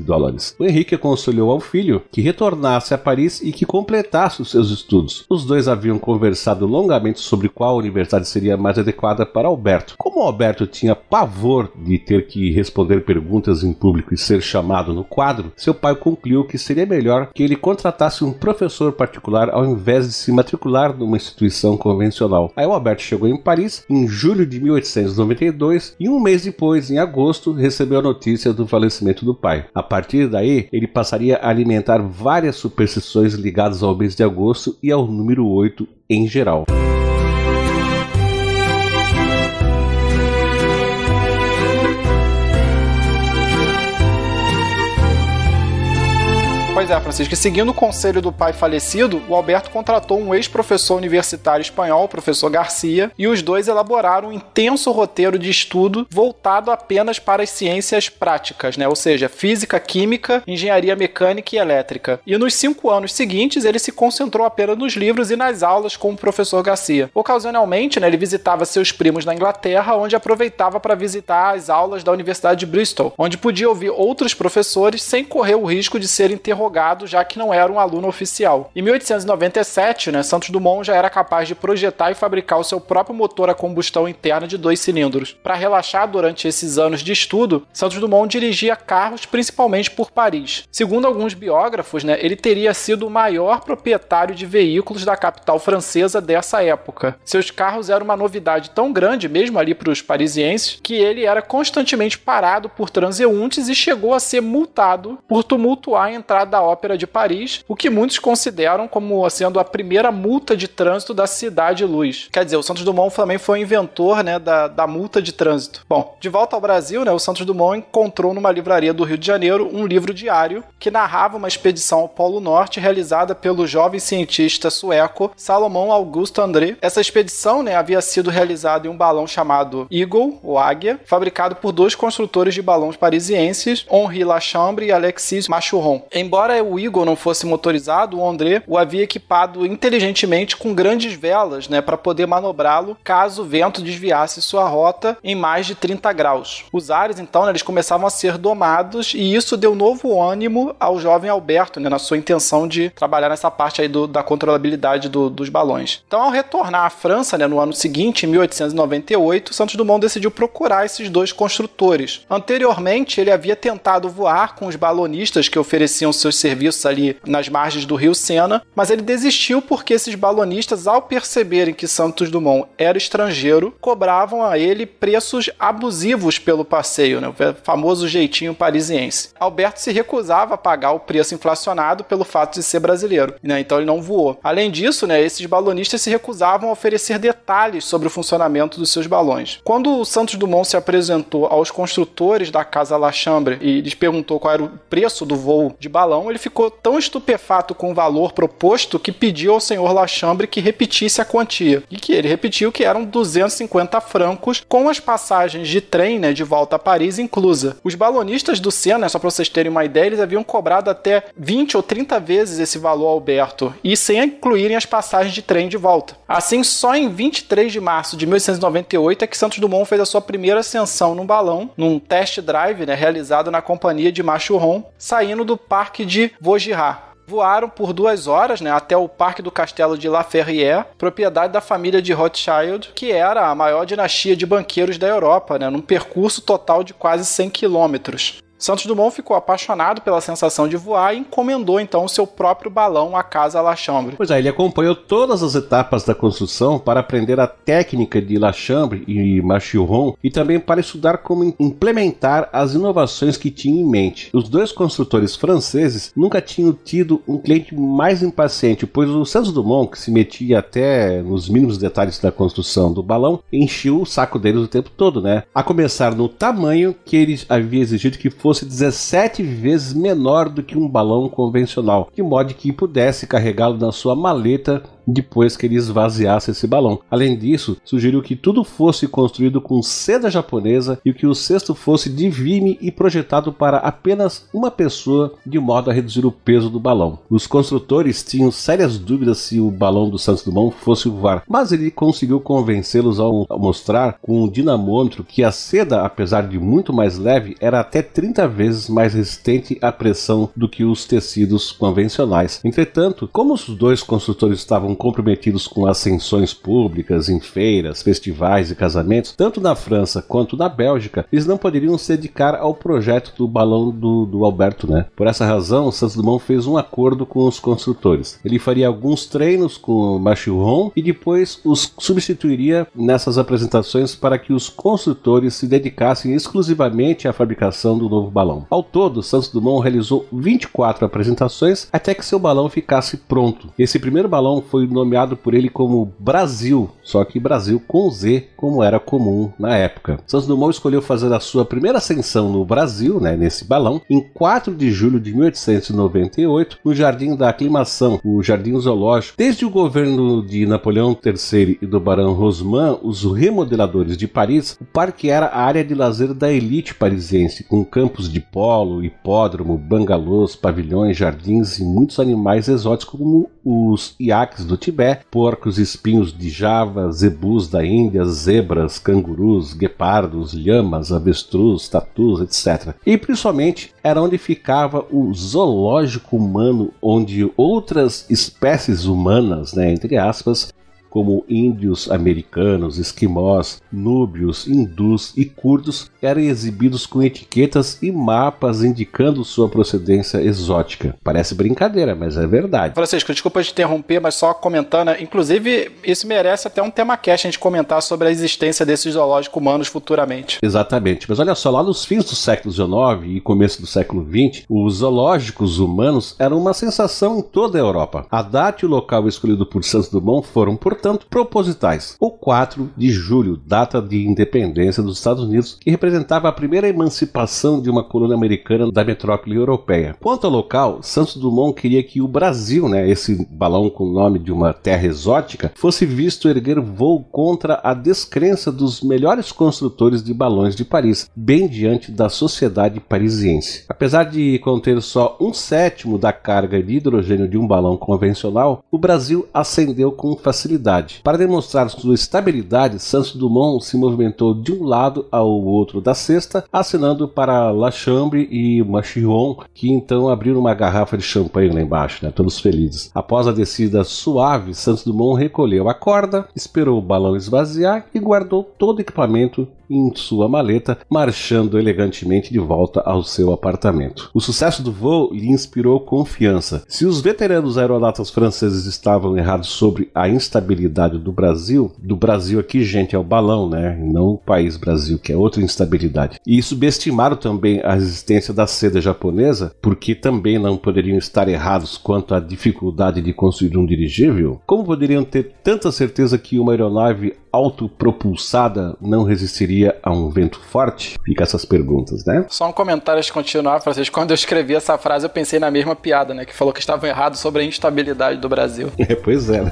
O Henrique aconselhou ao filho que retornasse a Paris e que completasse os seus estudos. Os dois haviam conversado longamente sobre qual universidade seria mais adequada para Alberto. Como Alberto tinha pavor de ter que responder perguntas em público e ser chamado no quadro, seu pai concluiu que seria melhor que ele contratasse um professor particular ao invés de se matricular numa instituição convencional. Aí o Alberto chegou em Paris em julho de 1892 e um mês depois, em agosto, recebeu a notícia do falecimento do pai. A partir daí, ele passaria a alimentar várias superstições ligadas ao mês de agosto e ao número 8 em geral. Pois é, Francisco, e seguindo o conselho do pai falecido, o Alberto contratou um ex-professor universitário espanhol, o professor Garcia, e os dois elaboraram um intenso roteiro de estudo voltado apenas para as ciências práticas, né? Ou seja, física, química, engenharia mecânica e elétrica. E nos 5 anos seguintes, ele se concentrou apenas nos livros e nas aulas com o professor Garcia. Ocasionalmente, né, ele visitava seus primos na Inglaterra, onde aproveitava para visitar as aulas da Universidade de Bristol, onde podia ouvir outros professores sem correr o risco de ser interrogado, já que não era um aluno oficial. Em 1897, né, Santos Dumont já era capaz de projetar e fabricar o seu próprio motor a combustão interna de 2 cilindros. Para relaxar durante esses anos de estudo, Santos Dumont dirigia carros principalmente por Paris. Segundo alguns biógrafos, né, ele teria sido o maior proprietário de veículos da capital francesa dessa época. Seus carros eram uma novidade tão grande, mesmo ali para os parisienses, que ele era constantemente parado por transeuntes e chegou a ser multado por tumultuar a entrada da Ópera de Paris, o que muitos consideram como sendo a primeira multa de trânsito da Cidade Luz. Quer dizer, o Santos Dumont também foi o inventor, né, da multa de trânsito. Bom, de volta ao Brasil, né, o Santos Dumont encontrou numa livraria do Rio de Janeiro um livro diário que narrava uma expedição ao Polo Norte realizada pelo jovem cientista sueco Salomon August André. Essa expedição, né, havia sido realizada em um balão chamado Eagle, ou Águia, fabricado por 2 construtores de balões parisienses, Henri Lachambre e Alexis Machuron. Embora o Eagle não fosse motorizado, o André o havia equipado inteligentemente com grandes velas, né, para poder manobrá-lo caso o vento desviasse sua rota em mais de 30 graus. Os ares, então, né, eles começavam a ser domados e isso deu novo ânimo ao jovem Alberto, né, na sua intenção de trabalhar nessa parte aí da controlabilidade dos balões. Então, ao retornar à França, né, no ano seguinte, em 1898, Santos Dumont decidiu procurar esses 2 construtores. Anteriormente, ele havia tentado voar com os balonistas que ofereciam seus serviços ali nas margens do rio Sena, mas ele desistiu porque esses balonistas, ao perceberem que Santos Dumont era estrangeiro, cobravam a ele preços abusivos pelo passeio, né? O famoso jeitinho parisiense. Alberto se recusava a pagar o preço inflacionado pelo fato de ser brasileiro, né? Então ele não voou. Além disso, né, esses balonistas se recusavam a oferecer detalhes sobre o funcionamento dos seus balões. Quando o Santos Dumont se apresentou aos construtores da Casa Lachambre e lhes perguntou qual era o preço do voo de balão, ele ficou tão estupefato com o valor proposto que pediu ao senhor Lachambre que repetisse a quantia. E que ele repetiu que eram 250 francos com as passagens de trem, né, de volta a Paris inclusa. Os balonistas do Sena, só para vocês terem uma ideia, eles haviam cobrado até 20 ou 30 vezes esse valor ao Alberto, e sem incluírem as passagens de trem de volta. Assim, só em 23 de março de 1898 é que Santos Dumont fez a sua primeira ascensão num balão, num test drive, né, realizado na companhia de Machuron, saindo do Parque de Vaugirard. Voaram por 2 horas, né, até o Parque do Castelo de La Ferrière, propriedade da família de Rothschild, que era a maior dinastia de banqueiros da Europa, né, num percurso total de quase 100 quilômetros. Santos Dumont ficou apaixonado pela sensação de voar e encomendou então o seu próprio balão à Casa Lachambre. Pois é, ele acompanhou todas as etapas da construção para aprender a técnica de Lachambre e Machuron e também para estudar como implementar as inovações que tinha em mente. Os 2 construtores franceses nunca tinham tido um cliente mais impaciente, pois o Santos Dumont, que se metia até nos mínimos detalhes da construção do balão, encheu o saco deles o tempo todo, né? A começar no tamanho que ele havia exigido que fosse 17 vezes menor do que um balão convencional, de modo que pudesse carregá-lo na sua maleta depois que ele esvaziasse esse balão. Além disso, sugeriu que tudo fosse construído com seda japonesa e que o cesto fosse de vime e projetado para apenas uma pessoa, de modo a reduzir o peso do balão. Os construtores tinham sérias dúvidas se o balão do Santos Dumont fosse voar, mas ele conseguiu convencê-los ao mostrar com um dinamômetro que a seda, apesar de muito mais leve, era até 30 vezes mais resistente à pressão do que os tecidos convencionais. Entretanto, como os 2 construtores estavam comprometidos com ascensões públicas em feiras, festivais e casamentos, tanto na França quanto na Bélgica, eles não poderiam se dedicar ao projeto do balão do Alberto, né? Por essa razão, Santos Dumont fez um acordo com os construtores. Ele faria alguns treinos com Machuron e depois os substituiria nessas apresentações para que os construtores se dedicassem exclusivamente à fabricação do novo balão. Ao todo, Santos Dumont realizou 24 apresentações até que seu balão ficasse pronto. Esse primeiro balão foi nomeado por ele como Brasil, só que Brasil com Z, como era comum na época. Santos Dumont escolheu fazer a sua primeira ascensão no Brasil, nesse balão, em 4 de julho de 1898, no Jardim da Aclimação, o Jardim Zoológico. Desde o governo de Napoleão III e do Barão Haussmann, os remodeladores de Paris, o parque era a área de lazer da elite parisiense, com campos de polo, hipódromo, bangalôs, pavilhões, jardins e muitos animais exóticos como os iaques do Tibete, porcos e espinhos de Java, zebus da Índia, zebras, cangurus, guepardos, lhamas, avestruz, tatus, etc. E principalmente era onde ficava o zoológico humano, onde outras espécies humanas, entre aspas, como índios americanos, esquimós, núbios, hindus e curdos, eram exibidos com etiquetas e mapas indicando sua procedência exótica. Parece brincadeira, mas é verdade. Francisco, desculpa te interromper, mas só comentando, inclusive isso merece até um tema cast a gente comentar sobre a existência desses zoológicos humanos futuramente. Exatamente, mas olha só, lá nos fins do século XIX e começo do século XX, os zoológicos humanos eram uma sensação em toda a Europa. A data e o local escolhido por Santos Dumont foram, portanto, propositais. O 4 de julho, data de independência dos Estados Unidos, que representava a primeira emancipação de uma colônia americana da metrópole europeia. Quanto ao local, Santos Dumont queria que o Brasil, esse balão com o nome de uma terra exótica, fosse visto erguer voo contra a descrença dos melhores construtores de balões de Paris, bem diante da sociedade parisiense. Apesar de conter só 1/7 da carga de hidrogênio de um balão convencional, o Brasil ascendeu com facilidade. Para demonstrar sua estabilidade, Santos Dumont se movimentou de um lado ao outro da cesta, acenando para Lachambre e Machiron, que então abriram uma garrafa de champanhe lá embaixo, todos felizes. Após a descida suave, Santos Dumont recolheu a corda, esperou o balão esvaziar e guardou todo o equipamento em sua maleta, marchando elegantemente de volta ao seu apartamento. O sucesso do voo lhe inspirou confiança. Se os veteranos aeronautas franceses estavam errados sobre a instabilidade do Brasil aqui, gente, é o balão, e não o país Brasil, que é outra instabilidade. E subestimaram também a resistência da seda japonesa, porque também não poderiam estar errados quanto à dificuldade de construir um dirigível. Como poderiam ter tanta certeza que uma aeronave autopropulsada não resistiria a um vento forte? Fica essas perguntas, Só um comentário antes de continuar, Francisco. Quando eu escrevi essa frase, eu pensei na mesma piada, que falou que estavam errados sobre a instabilidade do Brasil. Pois é,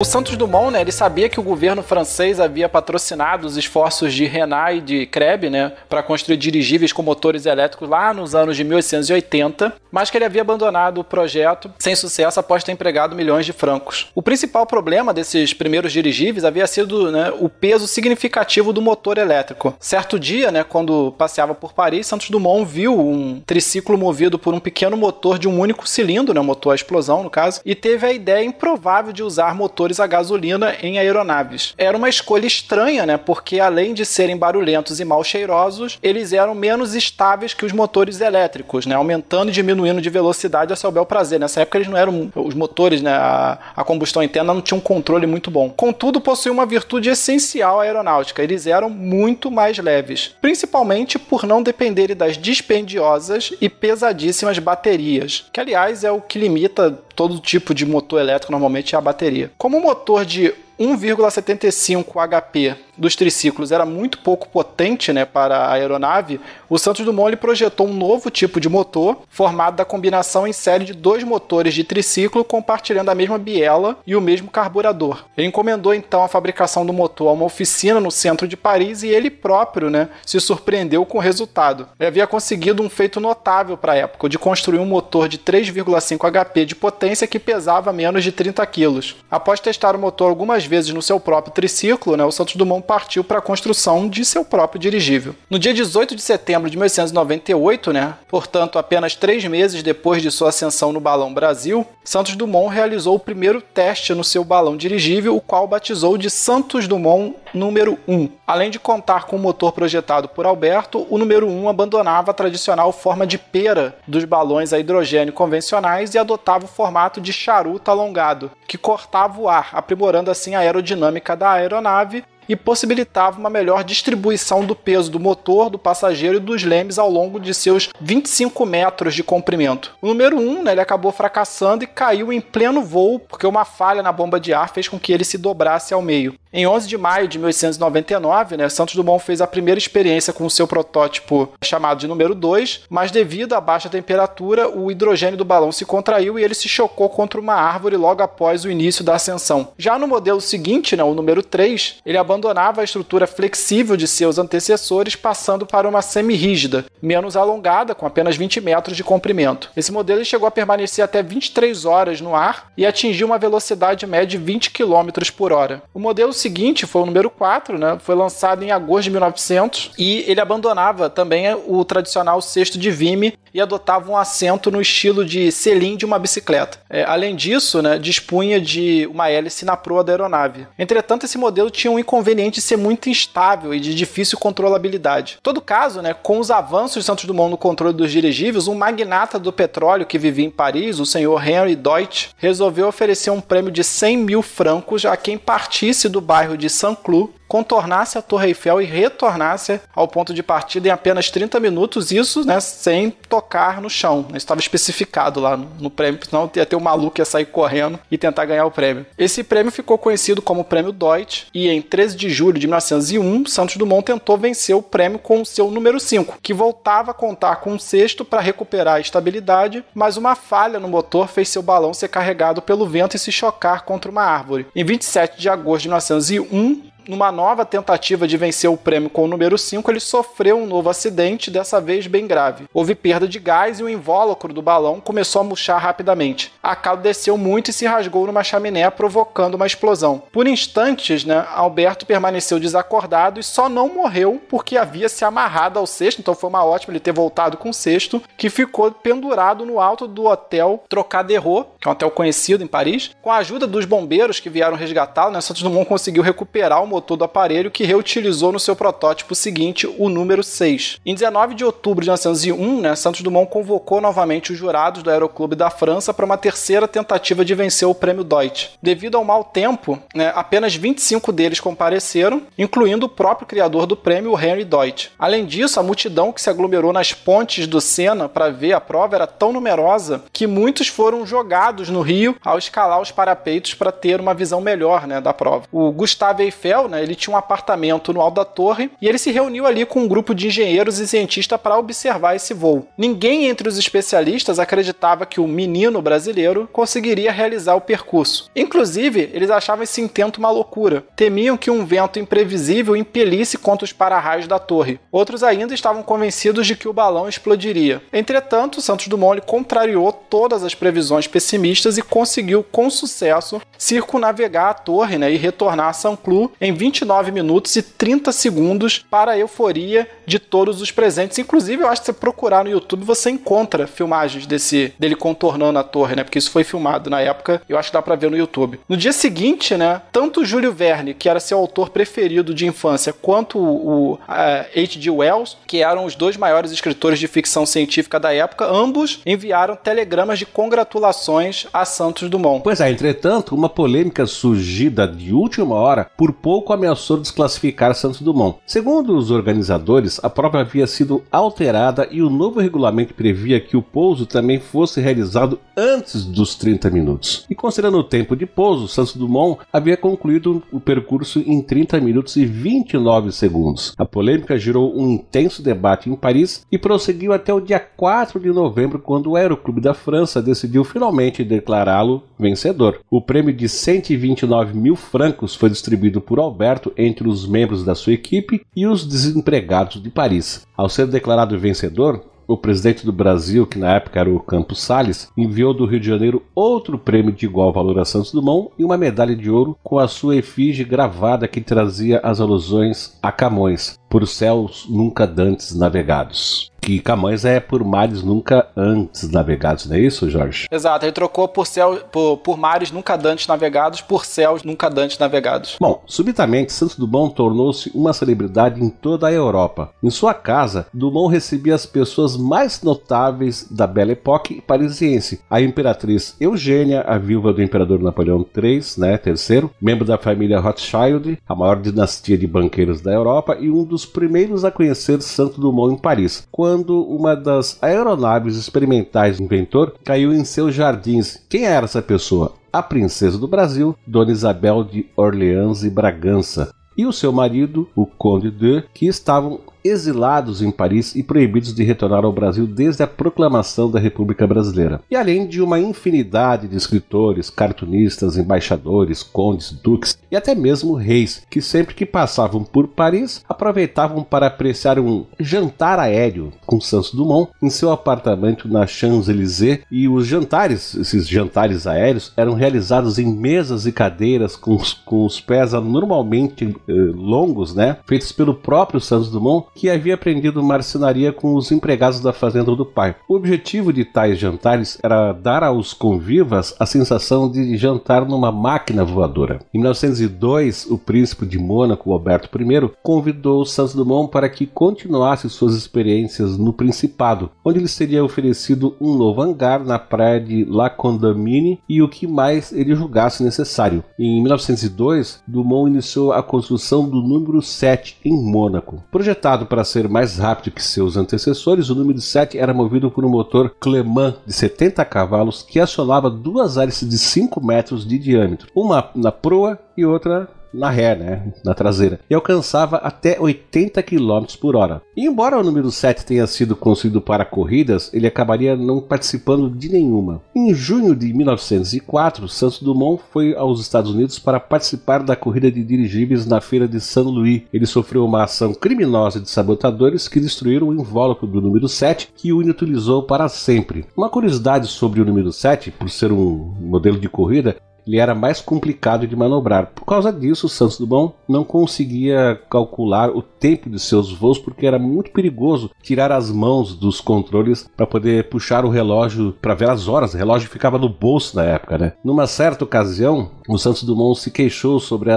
O Santos Dumont, ele sabia que o governo francês havia patrocinado os esforços de Renault e de Krebs, para construir dirigíveis com motores elétricos lá nos anos de 1880, mas que ele havia abandonado o projeto sem sucesso após ter empregado milhões de francos. O principal problema desses primeiros dirigíveis havia sido o peso significativo do motor elétrico. Certo dia, quando passeava por Paris, Santos Dumont viu um triciclo movido por um pequeno motor de um único cilindro, um motor à explosão no caso, e teve a ideia improvável de usar motores a gasolina em aeronaves. Era uma escolha estranha, porque além de serem barulhentos e mal cheirosos, eles eram menos estáveis que os motores elétricos, aumentando e diminuindo de velocidade a seu bel prazer. Nessa época eles não eram, os motores, a combustão interna não tinha um controle muito bom. Contudo, possuíam uma virtude essencial à aeronáutica: eles eram muito mais leves, principalmente por não dependerem das dispendiosas e pesadíssimas baterias, que aliás é o que limita todo tipo de motor elétrico, normalmente é a bateria. Como um motor de 1,75 HP dos triciclos era muito pouco potente, para a aeronave, o Santos Dumont ele projetou um novo tipo de motor formado da combinação em série de 2 motores de triciclo compartilhando a mesma biela e o mesmo carburador. Ele encomendou então a fabricação do motor a uma oficina no centro de Paris e ele próprio se surpreendeu com o resultado. Ele havia conseguido um feito notável para a época, de construir um motor de 3,5 HP de potência que pesava menos de 30 kg. Após testar o motor algumas vezes no seu próprio triciclo, o Santos Dumont partiu para a construção de seu próprio dirigível. No dia 18 de setembro de 1898, portanto apenas 3 meses depois de sua ascensão no Balão Brasil, Santos Dumont realizou o primeiro teste no seu balão dirigível, o qual batizou de Santos Dumont número 1. Além de contar com o motor projetado por Alberto, o número 1 abandonava a tradicional forma de pera dos balões a hidrogênio convencionais e adotava o formato de charuto alongado, que cortava o ar, aprimorando assim a aerodinâmica da aeronave e possibilitava uma melhor distribuição do peso do motor, do passageiro e dos lemes ao longo de seus 25 metros de comprimento. O número 1, né, ele acabou fracassando e caiu em pleno voo porque uma falha na bomba de ar fez com que ele se dobrasse ao meio. Em 11 de maio de 1899, né, Santos Dumont fez a primeira experiência com o seu protótipo chamado de número 2, mas devido à baixa temperatura, o hidrogênio do balão se contraiu e ele se chocou contra uma árvore logo após o início da ascensão. Já no modelo seguinte, né, o número 3, ele abandonava a estrutura flexível de seus antecessores, passando para uma semi-rígida, menos alongada, com apenas 20 metros de comprimento. Esse modelo chegou a permanecer até 23 horas no ar e atingiu uma velocidade média de 20 km por hora. O modelo seguinte foi o número 4, né? Foi lançado em agosto de 1900 e ele abandonava também o tradicional cesto de vime e adotava um assento no estilo de selim de uma bicicleta. Além disso, né, dispunha de uma hélice na proa da aeronave. Entretanto, esse modelo tinha um inconveniente de ser muito instável e de difícil controlabilidade. Em todo caso, né, com os avanços de Santos Dumont no controle dos dirigíveis, um magnata do petróleo que vivia em Paris, o senhor Henry Deutsch, resolveu oferecer um prêmio de 100 mil francos a quem partisse do bairro de Saint-Cloud, contornasse a Torre Eiffel e retornasse ao ponto de partida em apenas 30 minutos, isso, né, sem tocar no chão. Isso estava especificado lá no prêmio, senão ia ter um maluco que ia sair correndo e tentar ganhar o prêmio. Esse prêmio ficou conhecido como Prêmio Deutsch e em 13 de julho de 1901, Santos Dumont tentou vencer o prêmio com o seu número 5, que voltava a contar com um cesto para recuperar a estabilidade, mas uma falha no motor fez seu balão ser carregado pelo vento e se chocar contra uma árvore. Em 27 de agosto de 1901, numa nova tentativa de vencer o prêmio com o número 5, ele sofreu um novo acidente, dessa vez bem grave. Houve perda de gás e o invólucro do balão começou a murchar rapidamente. A cauda desceu muito e se rasgou numa chaminé, provocando uma explosão. Por instantes, né, Alberto permaneceu desacordado e só não morreu porque havia se amarrado ao cesto, então foi uma ótima ele ter voltado com o cesto, que ficou pendurado no alto do hotel Trocadéro, que é um hotel conhecido em Paris. Com a ajuda dos bombeiros que vieram resgatá-lo, né, Santos Dumont conseguiu recuperar o motor do aparelho, que reutilizou no seu protótipo seguinte, o número 6. Em 19 de outubro de 1901, né, Santos Dumont convocou novamente os jurados do Aeroclube da França para uma terceira tentativa de vencer o prêmio Deutsch. Devido ao mau tempo, né, apenas 25 deles compareceram, incluindo o próprio criador do prêmio, o Henry Deutsch. Além disso, a multidão que se aglomerou nas pontes do Sena para ver a prova era tão numerosa que muitos foram jogados no rio ao escalar os parapeitos para ter uma visão melhor, né, da prova. O Gustave Eiffel, né, ele tinha um apartamento no alto da torre e ele se reuniu ali com um grupo de engenheiros e cientistas para observar esse voo. Ninguém entre os especialistas acreditava que o menino brasileiro conseguiria realizar o percurso. Inclusive, eles achavam esse intento uma loucura. Temiam que um vento imprevisível impelisse contra os para-raios da torre. Outros ainda estavam convencidos de que o balão explodiria. Entretanto, Santos Dumont ele contrariou todas as previsões pessimistas e conseguiu, com sucesso, circunnavegar a torre, né, e retornar a Saint-Cloud em 29 minutos e 30 segundos para a euforia de todos os presentes. Inclusive, eu acho que se você procurar no YouTube, você encontra filmagens dele contornando a torre, né? Porque isso foi filmado na época, eu acho que dá pra ver no YouTube. No dia seguinte, né, tanto o Júlio Verne, que era seu autor preferido de infância, quanto o H.G. Wells, que eram os dois maiores escritores de ficção científica da época, ambos enviaram telegramas de congratulações a Santos Dumont. Pois é, entretanto, uma polêmica surgida de última hora por pouco ameaçou desclassificar Santos Dumont. Segundo os organizadores, a prova havia sido alterada e o novo regulamento previa que o pouso também fosse realizado antes dos 30 minutos. E considerando o tempo de pouso, Santos Dumont havia concluído o percurso em 30 minutos e 29 segundos. A polêmica gerou um intenso debate em Paris e prosseguiu até o dia 4 de novembro, quando o Aeroclube da França decidiu finalmente declará-lo vencedor. O prêmio de 129 mil francos foi distribuído por Alberto entre os membros da sua equipe e os desempregados de Paris. Ao ser declarado vencedor, o presidente do Brasil, que na época era o Campos Salles, enviou do Rio de Janeiro outro prêmio de igual valor a Santos Dumont e uma medalha de ouro com a sua efígie gravada que trazia as alusões a Camões. por céus nunca dantes navegados. Que Camões é por mares nunca antes navegados, não é isso, Jorge? Exato, ele trocou por mares nunca dantes navegados por céus nunca dantes navegados. Bom, subitamente, Santos Dumont tornou-se uma celebridade em toda a Europa. Em sua casa, Dumont recebia as pessoas mais notáveis da Belle Époque parisiense. A imperatriz Eugênia, a viúva do imperador Napoleão III, membro da família Rothschild, a maior dinastia de banqueiros da Europa e um dos primeiros a conhecer Santos Dumont em Paris, quando uma das aeronaves experimentais do inventor caiu em seus jardins. Quem era essa pessoa? A princesa do Brasil, Dona Isabel de Orleans e Bragança, e o seu marido, o Conde de, que estavam exilados em Paris e proibidos de retornar ao Brasil desde a proclamação da República Brasileira. E além de uma infinidade de escritores, cartunistas, embaixadores, condes, duques e até mesmo reis, que sempre que passavam por Paris, aproveitavam para apreciar um jantar aéreo com Santos Dumont em seu apartamento na Champs-Élysées. E os jantares, esses jantares aéreos, eram realizados em mesas e cadeiras com os pés anormalmente longos, feitos pelo próprio Santos Dumont, que havia aprendido marcenaria com os empregados da fazenda do pai. O objetivo de tais jantares era dar aos convivas a sensação de jantar numa máquina voadora. Em 1902, o príncipe de Mônaco, Alberto I, convidou Santos Dumont para que continuasse suas experiências no Principado, onde lhe seria oferecido um novo hangar na praia de La Condamine e o que mais ele julgasse necessário. Em 1902, Dumont iniciou a construção do número 7 em Mônaco. Projetado para ser mais rápido que seus antecessores, o número 7 era movido por um motor Clément de 70 cavalos que acionava duas hélices de 5 metros de diâmetro, uma na proa e outra na ré, na traseira, e alcançava até 80 km por hora. E embora o número 7 tenha sido construído para corridas, ele acabaria não participando de nenhuma. Em junho de 1904, Santos Dumont foi aos Estados Unidos para participar da corrida de dirigíveis na feira de St. Louis. Ele sofreu uma ação criminosa de sabotadores que destruíram o invólucro do número 7, que o inutilizou para sempre. Uma curiosidade sobre o número 7, por ser um modelo de corrida, ele era mais complicado de manobrar. Por causa disso, Santos Dumont não conseguia calcular o tempo de seus voos porque era muito perigoso tirar as mãos dos controles para poder puxar o relógio para ver as horas. O relógio ficava no bolso na época, Numa certa ocasião, o Santos Dumont se queixou sobre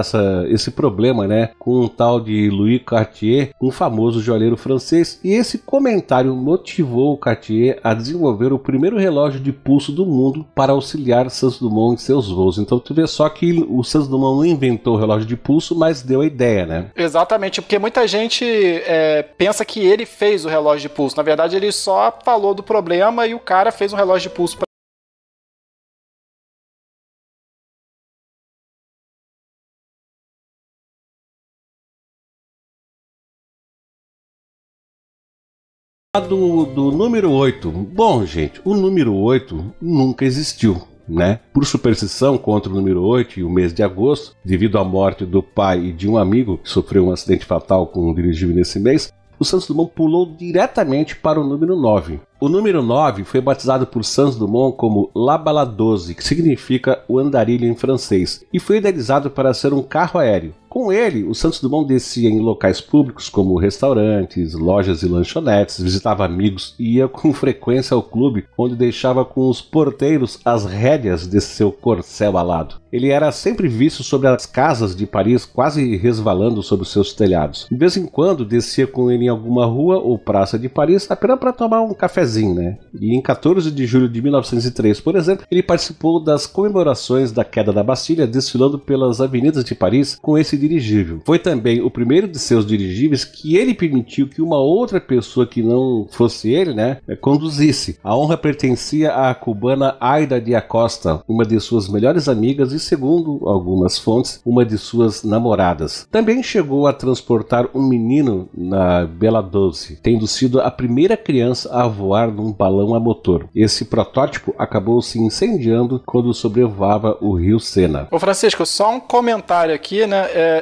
esse problema, com um tal de Louis Cartier, um famoso joalheiro francês, e esse comentário motivou o Cartier a desenvolver o primeiro relógio de pulso do mundo para auxiliar Santos Dumont em seus voos. Então tu vê só que o Santos Dumont não inventou o relógio de pulso, mas deu a ideia, Exatamente, porque muita gente pensa que ele fez o relógio de pulso. Na verdade, ele só falou do problema e o cara fez um relógio de pulso. Do número 8. Bom, gente, o número 8 nunca existiu. Por superstição contra o número 8 e o mês de agosto, devido à morte do pai e de um amigo que sofreu um acidente fatal com um dirigível nesse mês, o Santos Dumont pulou diretamente para o número 9. O número 9 foi batizado por Santos Dumont como La Baladose, que significa o andarilho em francês, e foi idealizado para ser um carro aéreo. Com ele, o Santos Dumont descia em locais públicos como restaurantes, lojas e lanchonetes, visitava amigos e ia com frequência ao clube, onde deixava com os porteiros as rédeas desse seu corcel alado. Ele era sempre visto sobre as casas de Paris, quase resvalando sobre os seus telhados. De vez em quando, descia com ele em alguma rua ou praça de Paris, apenas para tomar um cafezinho, E em 14 de julho de 1903, por exemplo, ele participou das comemorações da queda da Bastilha, desfilando pelas avenidas de Paris com esse dirigível. Foi também o primeiro de seus dirigíveis que ele permitiu que uma outra pessoa que não fosse ele, conduzisse. A honra pertencia à cubana Aida de Acosta, uma de suas melhores amigas e, segundo algumas fontes, uma de suas namoradas. Também chegou a transportar um menino na Baladose, tendo sido a primeira criança a voar num balão a motor. Esse protótipo acabou se incendiando quando sobrevoava o rio Sena. Ô Francisco, só um comentário aqui,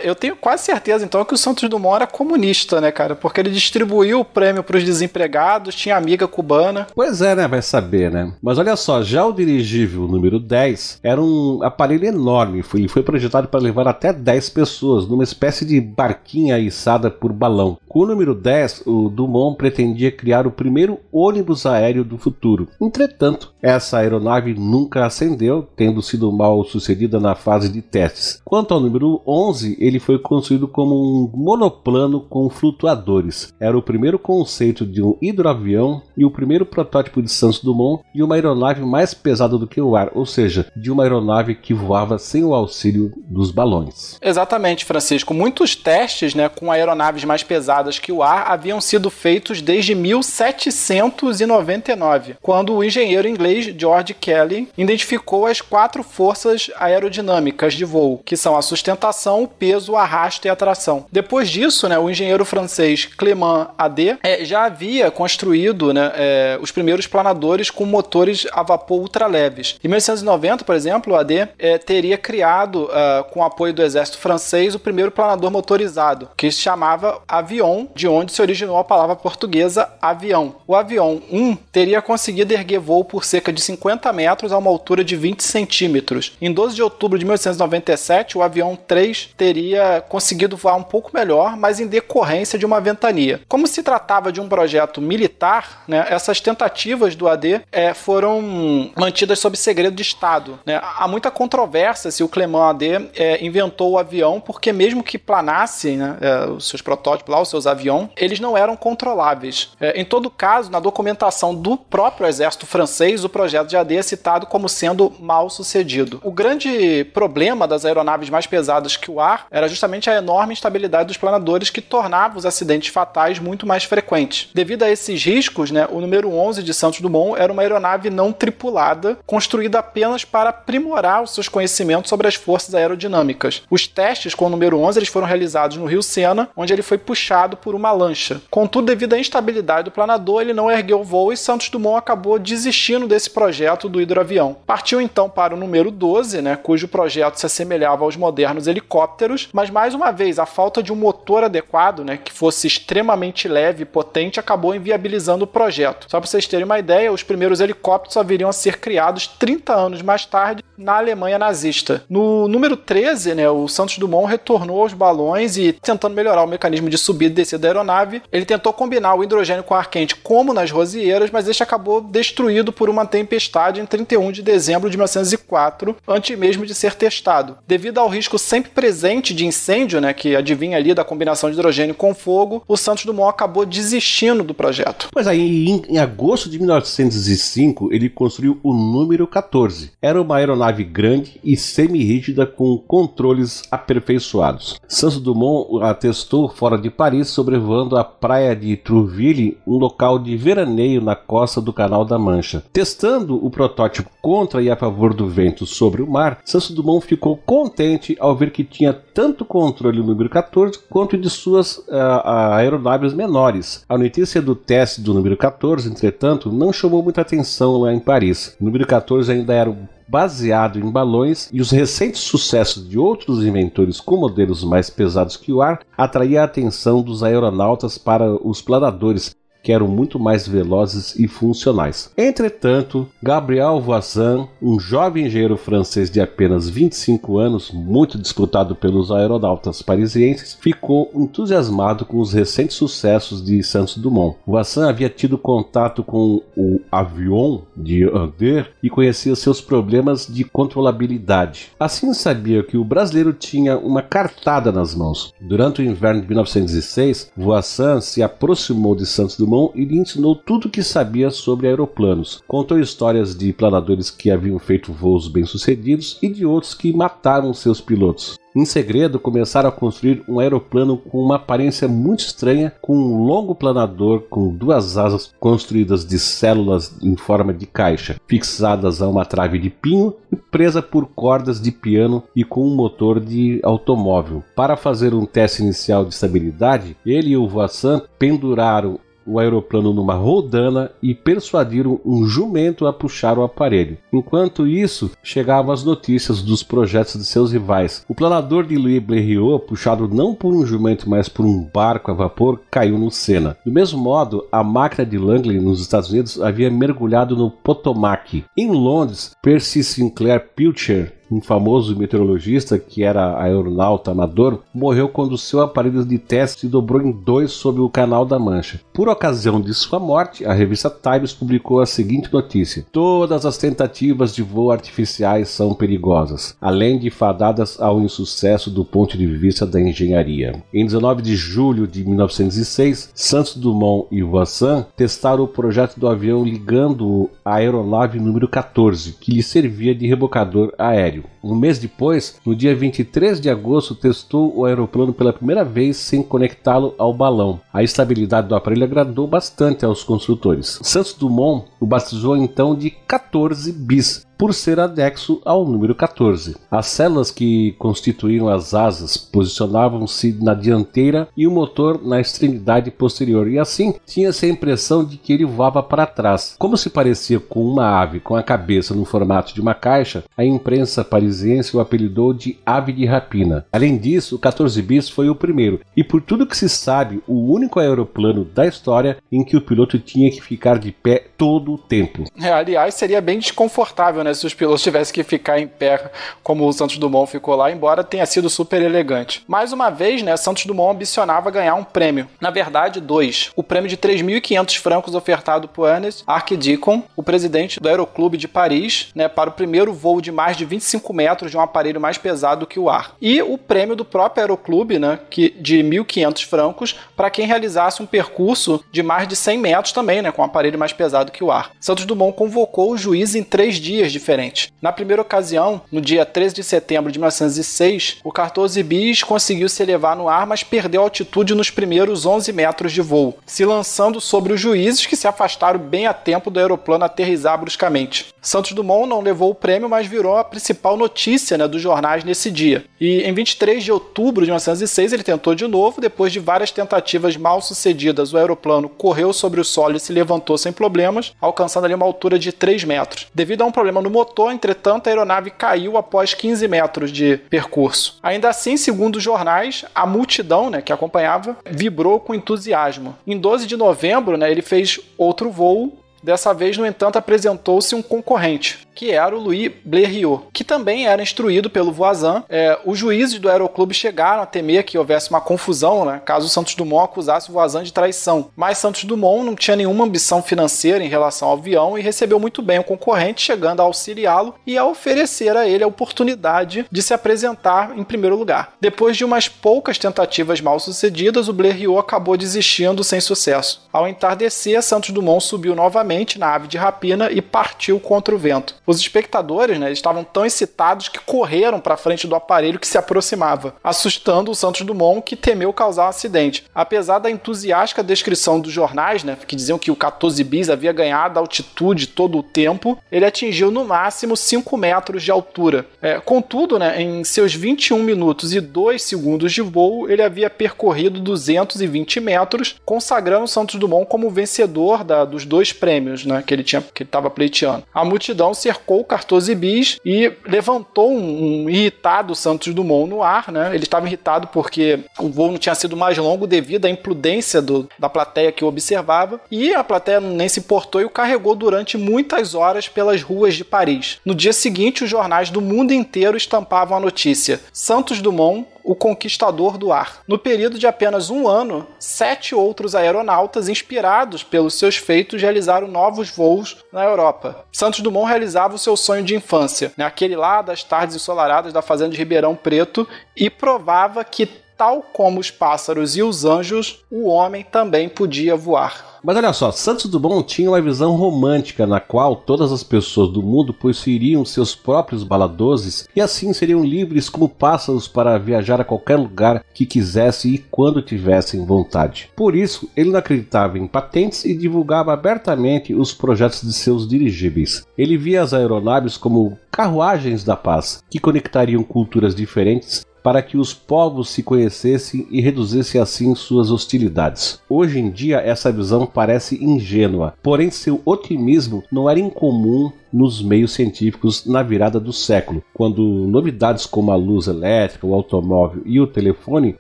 eu tenho quase certeza, então, que o Santos Dumont era comunista, né, cara? Porque ele distribuiu o prêmio para os desempregados, tinha amiga cubana. Pois é, né? Vai saber, né? Mas olha só, já o dirigível número 10 era um aparelho enorme. Foi projetado para levar até 10 pessoas, numa espécie de barquinha içada por balão. Com o número 10, o Dumont pretendia criar o primeiro ônibus aéreo do futuro. Entretanto, essa aeronave nunca ascendeu, tendo sido mal sucedida na fase de testes. Quanto ao número 11, ele foi construído como um monoplano com flutuadores. Era o primeiro conceito de um hidroavião e o primeiro protótipo de Santos Dumont de uma aeronave mais pesada do que o ar, ou seja, de uma aeronave que voava sem o auxílio dos balões. Exatamente, Francisco. Muitos testes, né, com aeronaves mais pesadas que o ar haviam sido feitos desde 1799, quando o engenheiro inglês George Kelly identificou as 4 forças aerodinâmicas de voo, que são a sustentação, o peso, o arrasto e a tração. Depois disso, né, o engenheiro francês Clément Adet já havia construído, né, os primeiros planadores com motores a vapor ultraleves. Em 1890, por exemplo, o Adet teria criado, com o apoio do exército francês, o primeiro planador motorizado, que se chamava Avion, de onde se originou a palavra portuguesa avião. O Avion 1 teria conseguido erguer voo por cerca de 50 metros a uma altura de 20 centímetros. Em 12 de outubro de 1897, o Avion 3 teria conseguido voar um pouco melhor, mas em decorrência de uma ventania. Como se tratava de um projeto militar, né, essas tentativas do AD foram mantidas sob segredo de Estado, né? Há muita controvérsia se o Clément AD inventou o avião, porque mesmo que planasse, né, os seus protótipos lá, os seus aviões, eles não eram controláveis. Em todo caso, na documentação do próprio exército francês, o projeto de AD é citado como sendo mal sucedido. O grande problema das aeronaves mais pesadas que o ar era justamente a enorme instabilidade dos planadores, que tornava os acidentes fatais muito mais frequentes. Devido a esses riscos, né, o número 11 de Santos Dumont era uma aeronave não tripulada, construída apenas para aprimorar os seus conhecimentos sobre as forças aerodinâmicas. Os testes com o número 11 eles foram realizados no Rio Sena, onde ele foi puxado por uma lancha. Contudo, devido à instabilidade do planador, ele não ergueu o voo e Santos Dumont acabou desistindo desse projeto do hidroavião. Partiu então para o número 12, né, cujo projeto se assemelhava aos modernos helicópteros, mas mais uma vez a falta de um motor adequado, né, que fosse extremamente leve e potente, acabou inviabilizando o projeto. Só para vocês terem uma ideia, os primeiros helicópteros só viriam a ser criados 30 anos mais tarde na Alemanha nazista. No número 13, né, o Santos Dumont retornou aos balões e, tentando melhorar o mecanismo de subida e descida da aeronave, ele tentou combinar o hidrogênio com ar quente como nas rosieiras, mas este acabou destruído por uma tempestade em 31 de dezembro de 1904, antes mesmo de ser testado. Devido ao risco sempre presente de incêndio, né, que advinha ali da combinação de hidrogênio com fogo, o Santos Dumont acabou desistindo do projeto. Pois aí, em agosto de 1905, ele construiu o número 14. Era uma aeronave grande e semi-rígida com controles aperfeiçoados. Santos Dumont a testou fora de Paris, sobrevoando a praia de Trouville, um local de veraneio na costa do Canal da Mancha. Testando o protótipo contra e a favor do vento sobre o mar, Santos Dumont ficou contente ao ver que tinha tanto controle no número 14 quanto de suas aeronaves menores. A notícia do teste do número 14, entretanto, não chamou muita atenção lá em Paris. O número 14 ainda era baseado em balões, e os recentes sucessos de outros inventores com modelos mais pesados que o ar atraía a atenção dos aeronautas para os planadores, que eram muito mais velozes e funcionais. Entretanto, Gabriel Voisin, um jovem engenheiro francês de apenas 25 anos, muito disputado pelos aeronautas parisienses, ficou entusiasmado com os recentes sucessos de Santos Dumont. Voisin havia tido contato com o Avion de Ander e conhecia seus problemas de controlabilidade. Assim sabia que o brasileiro tinha uma cartada nas mãos. Durante o inverno de 1906, Voisin se aproximou de Santos Dumont e lhe ensinou tudo o que sabia sobre aeroplanos. Contou histórias de planadores que haviam feito voos bem-sucedidos e de outros que mataram seus pilotos. Em segredo, começaram a construir um aeroplano com uma aparência muito estranha, com um longo planador com 2 asas construídas de células em forma de caixa, fixadas a uma trave de pinho e presa por cordas de piano e com um motor de automóvel. Para fazer um teste inicial de estabilidade, ele e o Voisin penduraram o aeroplano numa roldana e persuadiram um jumento a puxar o aparelho. Enquanto isso, chegavam as notícias dos projetos de seus rivais. O planador de Louis Blériot, puxado não por um jumento, mas por um barco a vapor, caiu no Sena. Do mesmo modo, a máquina de Langley nos Estados Unidos havia mergulhado no Potomac. Em Londres, Percy Sinclair Pilcher, um famoso meteorologista que era aeronauta amador, morreu quando seu aparelho de teste se dobrou em 2 sob o Canal da Mancha. Por ocasião de sua morte, a revista Times publicou a seguinte notícia: todas as tentativas de voo artificiais são perigosas, além de fadadas ao insucesso do ponto de vista da engenharia. Em 19 de julho de 1906, Santos Dumont e Voisin testaram o projeto do avião ligando a aeronave número 14, que lhe servia de rebocador aéreo. Um mês depois, no dia 23 de agosto, testou o aeroplano pela primeira vez sem conectá-lo ao balão. A estabilidade do aparelho agradou bastante aos construtores. Santos Dumont o batizou então de 14 bis, por ser anexo ao número 14. As células que constituíram as asas posicionavam-se na dianteira e o motor na extremidade posterior, e assim tinha-se a impressão de que ele voava para trás. Como se parecia com uma ave com a cabeça no formato de uma caixa, a imprensa parisiense o apelidou de ave de rapina. Além disso, o 14 bis foi o primeiro, e por tudo que se sabe, o único aeroplano da história em que o piloto tinha que ficar de pé todo o tempo. Aliás, seria bem desconfortável, né, se os pilotos tivessem que ficar em pé como o Santos Dumont ficou lá, embora tenha sido super elegante. Mais uma vez, né, Santos Dumont ambicionava ganhar um prêmio. Na verdade, 2. O prêmio de 3.500 francos ofertado por Ernest Archidicon, o presidente do Aeroclube de Paris, né, para o primeiro voo de mais de 25 metros de um aparelho mais pesado que o ar. E o prêmio do próprio Aeroclube, né, de 1.500 francos para quem realizasse um percurso de mais de 100 metros também, né, com um aparelho mais pesado que o ar. Santos Dumont convocou o juiz em 3 dias diferentes. Na primeira ocasião, no dia 13 de setembro de 1906, o 14 bis conseguiu se elevar no ar, mas perdeu altitude nos primeiros 11 metros de voo, se lançando sobre os juízes, que se afastaram bem a tempo do aeroplano aterrissar bruscamente. Santos Dumont não levou o prêmio, mas virou a principal notícia, né, dos jornais nesse dia. E em 23 de outubro de 1906 ele tentou de novo. Depois de várias tentativas mal sucedidas, o aeroplano correu sobre o solo e se levantou sem problemas, alcançando ali uma altura de 3 metros. Devido a um problema no motor, entretanto, a aeronave caiu após 15 metros de percurso. Ainda assim, segundo os jornais, a multidão, né, que acompanhava vibrou com entusiasmo. Em 12 de novembro, né, ele fez outro voo. Dessa vez, no entanto, apresentou-se um concorrente, que era o Louis Blériot, que também era instruído pelo Voisin. Os juízes do Aeroclube chegaram a temer que houvesse uma confusão, né, caso Santos Dumont acusasse o Voisin de traição. Mas Santos Dumont não tinha nenhuma ambição financeira em relação ao avião e recebeu muito bem o concorrente, chegando a auxiliá-lo e a oferecer a ele a oportunidade de se apresentar em primeiro lugar. Depois de umas poucas tentativas mal sucedidas, o Blériot acabou desistindo sem sucesso. Ao entardecer, Santos Dumont subiu novamente na ave de rapina e partiu contra o vento. Os espectadores, né, estavam tão excitados que correram para frente do aparelho que se aproximava, assustando o Santos Dumont, que temeu causar um acidente. Apesar da entusiástica descrição dos jornais, né, que diziam que o 14 bis havia ganhado altitude todo o tempo, ele atingiu no máximo 5 metros de altura. Contudo, né, em seus 21 minutos e 2 segundos de voo, ele havia percorrido 220 metros, consagrando Santos Dumont como vencedor dos 2 prêmios, né, que ele estava pleiteando. A multidão cercou o 14 bis e levantou um irritado Santos Dumont no ar, né? Ele estava irritado porque o voo não tinha sido mais longo devido à imprudência da plateia que o observava, e a plateia nem se importou e o carregou durante muitas horas pelas ruas de Paris. No dia seguinte, os jornais do mundo inteiro estampavam a notícia: Santos Dumont, o conquistador do ar. No período de apenas um ano, 7 outros aeronautas inspirados pelos seus feitos realizaram novos voos na Europa. Santos Dumont realizava o seu sonho de infância, né, aquele lá das tardes ensolaradas da fazenda de Ribeirão Preto, e provava que, tal como os pássaros e os anjos, o homem também podia voar. Mas olha só, Santos Dumont tinha uma visão romântica na qual todas as pessoas do mundo possuiriam seus próprios baladozes e assim seriam livres como pássaros para viajar a qualquer lugar que quisessem e quando tivessem vontade. Por isso, ele não acreditava em patentes e divulgava abertamente os projetos de seus dirigíveis. Ele via as aeronaves como carruagens da paz, que conectariam culturas diferentes para que os povos se conhecessem e reduzissem assim suas hostilidades. Hoje em dia, essa visão parece ingênua, porém seu otimismo não era incomum nos meios científicos na virada do século, quando novidades como a luz elétrica, o automóvel e o telefone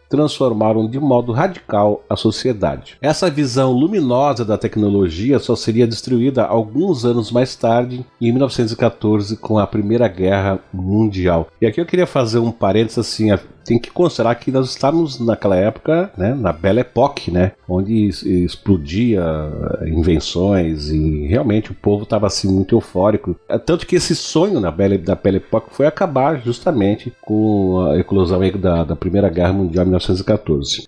transformaram de modo radical a sociedade. Essa visão luminosa da tecnologia só seria destruída alguns anos mais tarde, em 1914, com a Primeira Guerra Mundial. E aqui eu queria fazer um parênteses assim, tem que considerar que nós estávamos naquela época, né, na Belle Époque, né, onde explodia invenções e realmente o povo estava assim muito eufórico. Tanto que esse sonho da Belle Époque foi acabar justamente com a eclosão da Primeira Guerra Mundial em 1914.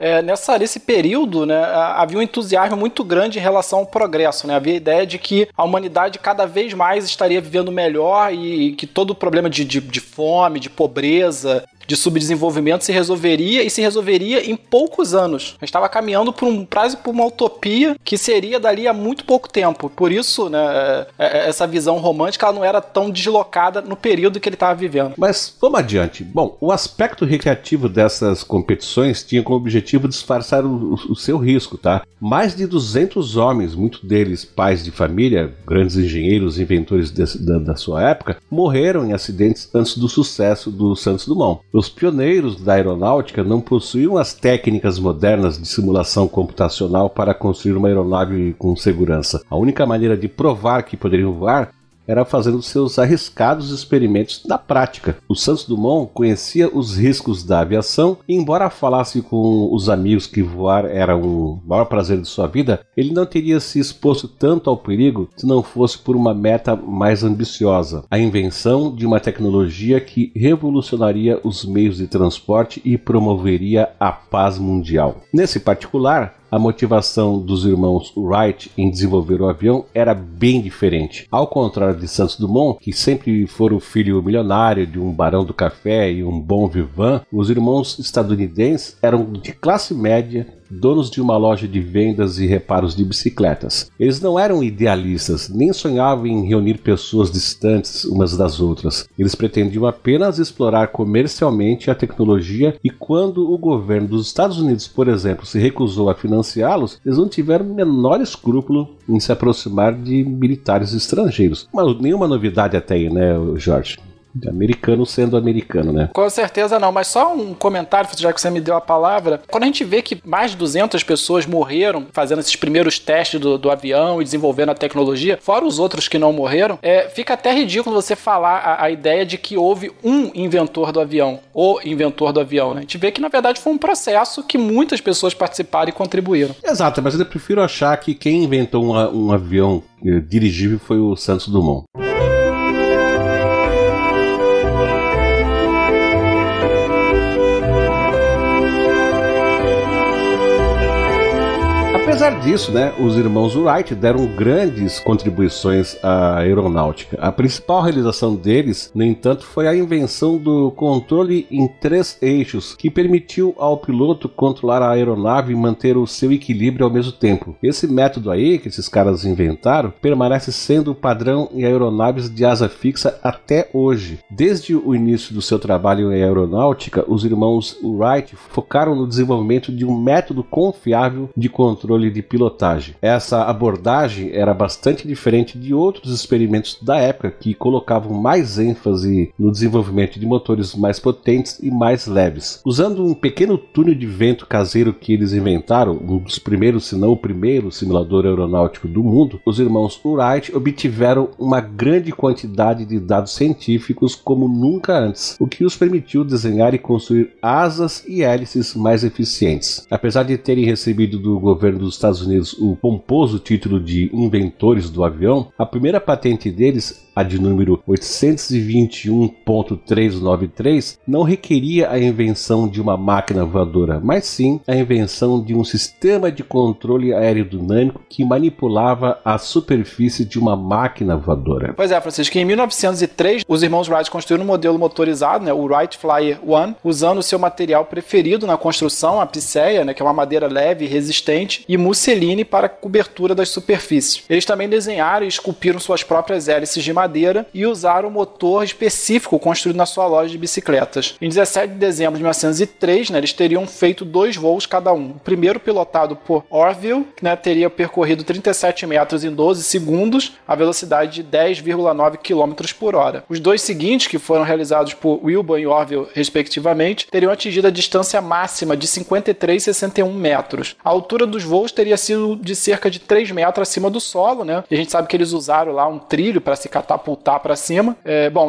Nesse período, né, havia um entusiasmo muito grande em relação ao progresso, né? Havia a ideia de que a humanidade cada vez mais estaria vivendo melhor e que todo o problema de fome, de pobreza, de subdesenvolvimento se resolveria em poucos anos. A gente estava caminhando por um prazo, por uma utopia que seria dali a muito pouco tempo. Por isso, né, essa visão romântica ela não era tão deslocada no período que ele estava vivendo. Mas vamos adiante. Bom, o aspecto recreativo dessas competições tinha como objetivo disfarçar o seu risco, tá? Mais de 200 homens, muitos deles pais de família, grandes engenheiros e inventores da sua época, morreram em acidentes antes do sucesso do Santos Dumont. Os pioneiros da aeronáutica não possuíam as técnicas modernas de simulação computacional para construir uma aeronave com segurança. A única maneira de provar que poderiam voar era fazendo seus arriscados experimentos na prática. O Santos Dumont conhecia os riscos da aviação e, embora falasse com os amigos que voar era o maior prazer de sua vida, ele não teria se exposto tanto ao perigo se não fosse por uma meta mais ambiciosa: a invenção de uma tecnologia que revolucionaria os meios de transporte e promoveria a paz mundial. Nesse particular, a motivação dos irmãos Wright em desenvolver o avião era bem diferente. Ao contrário de Santos Dumont, que sempre fora o filho milionário de um barão do café e um bom vivant, os irmãos estadunidenses eram de classe média, donos de uma loja de vendas e reparos de bicicletas. Eles não eram idealistas, nem sonhavam em reunir pessoas distantes umas das outras. Eles pretendiam apenas explorar comercialmente a tecnologia, e quando o governo dos Estados Unidos, por exemplo, se recusou a financiá-los, eles não tiveram o menor escrúpulo em se aproximar de militares estrangeiros. Mas nenhuma novidade até aí, né, Jorge? Americano sendo americano, né? Com certeza não, mas só um comentário, já que você me deu a palavra. Quando a gente vê que mais de 200 pessoas morreram fazendo esses primeiros testes do avião e desenvolvendo a tecnologia, fora os outros que não morreram, fica até ridículo você falar a ideia de que houve um inventor do avião, o inventor do avião, né? A gente vê que na verdade foi um processo que muitas pessoas participaram e contribuíram. Exato, mas eu prefiro achar que quem inventou um avião dirigível foi o Santos Dumont. Apesar disso, né, os irmãos Wright deram grandes contribuições à aeronáutica. A principal realização deles, no entanto, foi a invenção do controle em 3 eixos, que permitiu ao piloto controlar a aeronave e manter o seu equilíbrio ao mesmo tempo. Esse método aí, que esses caras inventaram, permanece sendo o padrão em aeronaves de asa fixa até hoje. Desde o início do seu trabalho em aeronáutica, os irmãos Wright focaram no desenvolvimento de um método confiável de controle de pilotagem. Essa abordagem era bastante diferente de outros experimentos da época, que colocavam mais ênfase no desenvolvimento de motores mais potentes e mais leves. Usando um pequeno túnel de vento caseiro que eles inventaram, um dos primeiros, se não o primeiro simulador aeronáutico do mundo, os irmãos Wright obtiveram uma grande quantidade de dados científicos como nunca antes, o que os permitiu desenhar e construir asas e hélices mais eficientes. Apesar de terem recebido do governo dos Estados Unidos o pomposo título de inventores do avião, a primeira patente deles, a de número 821.393, não requeria a invenção de uma máquina voadora, mas sim a invenção de um sistema de controle aerodinâmico que manipulava a superfície de uma máquina voadora. Pois é, Francisco, em 1903, os irmãos Wright construíram um modelo motorizado, né, o Wright Flyer 1, usando o seu material preferido na construção, a picéia, né, que é uma madeira leve e resistente, e musseline para cobertura das superfícies. Eles também desenharam e esculpiram suas próprias hélices de madeira e usaram um motor específico construído na sua loja de bicicletas. Em 17 de dezembro de 1903, eles teriam feito 2 voos cada um. O primeiro pilotado por Orville, que teria percorrido 37 metros em 12 segundos, a velocidade de 10,9 km por hora. Os 2 seguintes, que foram realizados por Wilbur e Orville, respectivamente, teriam atingido a distância máxima de 53,61 metros. A altura dos voos teria sido de cerca de 3 metros acima do solo, E a gente sabe que eles usaram lá um trilho para se catapultar para cima.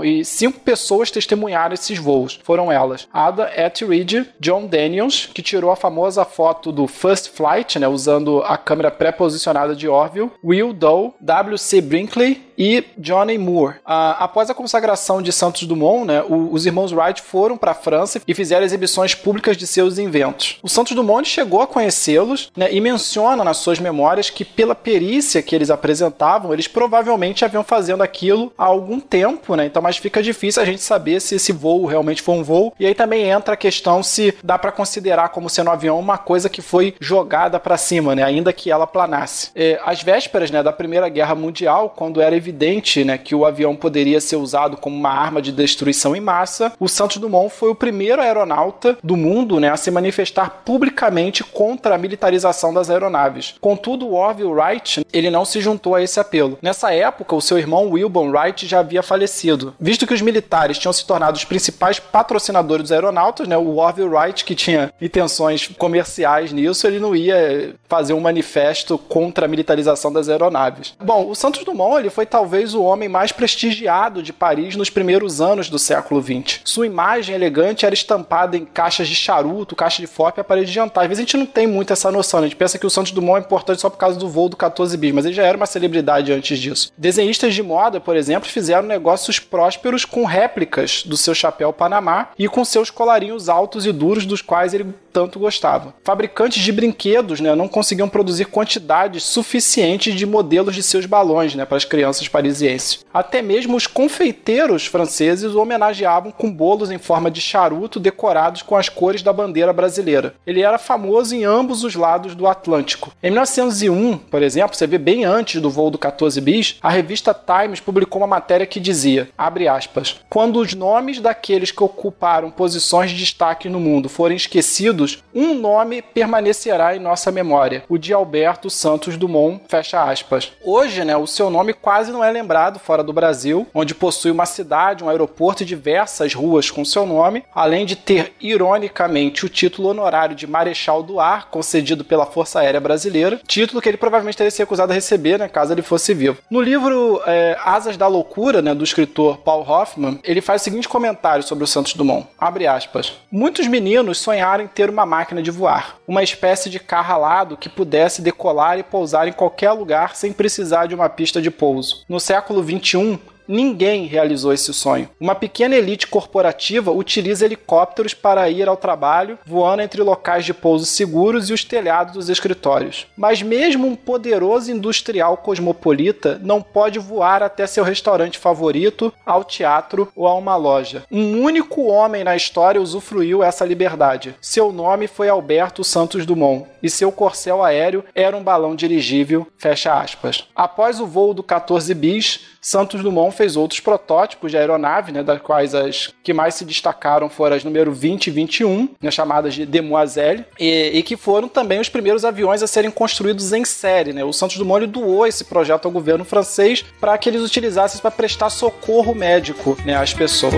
E 5 pessoas testemunharam esses voos. Foram elas: Ada Etheridge, John Daniels, que tirou a famosa foto do First Flight, usando a câmera pré-posicionada de Orville, Will Dow, W.C. Brinkley e Johnny Moore. Após a consagração de Santos Dumont, os irmãos Wright foram para a França e fizeram exibições públicas de seus inventos. O Santos Dumont chegou a conhecê-los, e menciona nas suas memórias que, pela perícia que eles apresentavam, eles provavelmente haviam fazendo aquilo há algum tempo, Então, mas fica difícil a gente saber se esse voo realmente foi um voo. E aí também entra a questão se dá para considerar como sendo um avião uma coisa que foi jogada para cima, ainda que ela planasse. Às vésperas, da Primeira Guerra Mundial, quando era evidente, que o avião poderia ser usado como uma arma de destruição em massa, o Santos Dumont foi o primeiro aeronauta do mundo, a se manifestar publicamente contra a militarização das aeronaves. Contudo, o Orville Wright, ele não se juntou a esse apelo. Nessa época, o seu irmão Wilbur Wright já havia falecido. Visto que os militares tinham se tornado os principais patrocinadores dos aeronautas, o Orville Wright, que tinha intenções comerciais nisso, ele não ia fazer um manifesto contra a militarização das aeronaves. Bom, o Santos Dumont, ele foi talvez o homem mais prestigiado de Paris nos primeiros anos do século XX. Sua imagem elegante era estampada em caixas de charuto, caixa de foco e aparelho de jantar. Às vezes a gente não tem muito essa noção, A gente pensa que o Santos Dumont é importante só por causa do voo do 14 bis, mas ele já era uma celebridade antes disso. Desenhistas de moda, por exemplo, fizeram negócios prósperos com réplicas do seu chapéu Panamá e com seus colarinhos altos e duros dos quais ele tanto gostava. Fabricantes de brinquedos, não conseguiam produzir quantidades suficientes de modelos de seus balões, para as crianças parisienses. Até mesmo os confeiteiros franceses o homenageavam com bolos em forma de charuto decorados com as cores da bandeira brasileira. Ele era famoso em ambos os lados do Atlântico. Em 1901, por exemplo, você vê bem antes do voo do 14 bis, a revista Times publicou uma matéria que dizia, abre aspas, quando os nomes daqueles que ocuparam posições de destaque no mundo forem esquecidos, um nome permanecerá em nossa memória, o de Alberto Santos Dumont, fecha aspas. Hoje, o seu nome quase não é lembrado fora do Brasil, onde possui uma cidade, um aeroporto e diversas ruas com seu nome, além de ter, ironicamente, o título honorário de Marechal do Ar, concedido pela Força Aérea Brasileira, título que ele provavelmente teria se recusado a receber, caso ele fosse vivo. No livro Asas da Loucura, do escritor Paul Hoffman, ele faz o seguinte comentário sobre o Santos Dumont, abre aspas, muitos meninos sonharam em ter uma máquina de voar, uma espécie de carro alado que pudesse decolar e pousar em qualquer lugar sem precisar de uma pista de pouso. No século XXI, ninguém realizou esse sonho. Uma pequena elite corporativa utiliza helicópteros para ir ao trabalho, voando entre locais de pouso seguros e os telhados dos escritórios. Mas mesmo um poderoso industrial cosmopolita não pode voar até seu restaurante favorito, ao teatro ou a uma loja. Um único homem na história usufruiu essa liberdade. Seu nome foi Alberto Santos Dumont e seu corcel aéreo era um balão dirigível, fecha aspas. Após o voo do 14 bis, Santos Dumont fez outros protótipos de aeronave, das quais as que mais se destacaram foram as número 20 e 21, chamadas de Demoiselle, e que foram também os primeiros aviões a serem construídos em série. O Santos Dumont doou esse projeto ao governo francês para que eles utilizassem para prestar socorro médico às pessoas.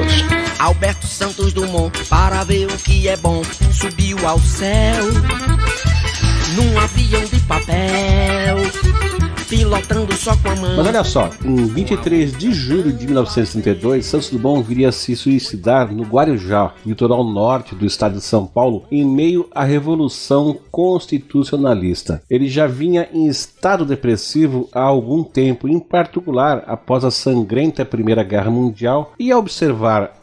Alberto Santos Dumont, para ver o que é bom, subiu ao céu num avião de papel, pilotando só com a mão. Mas olha só, em 23 de julho de 1932, Santos Dumont viria a se suicidar no Guarujá, litoral norte do estado de São Paulo, em meio à Revolução Constitucionalista. Ele já vinha em estado depressivo há algum tempo, em particular após a sangrenta Primeira Guerra Mundial, e ao observar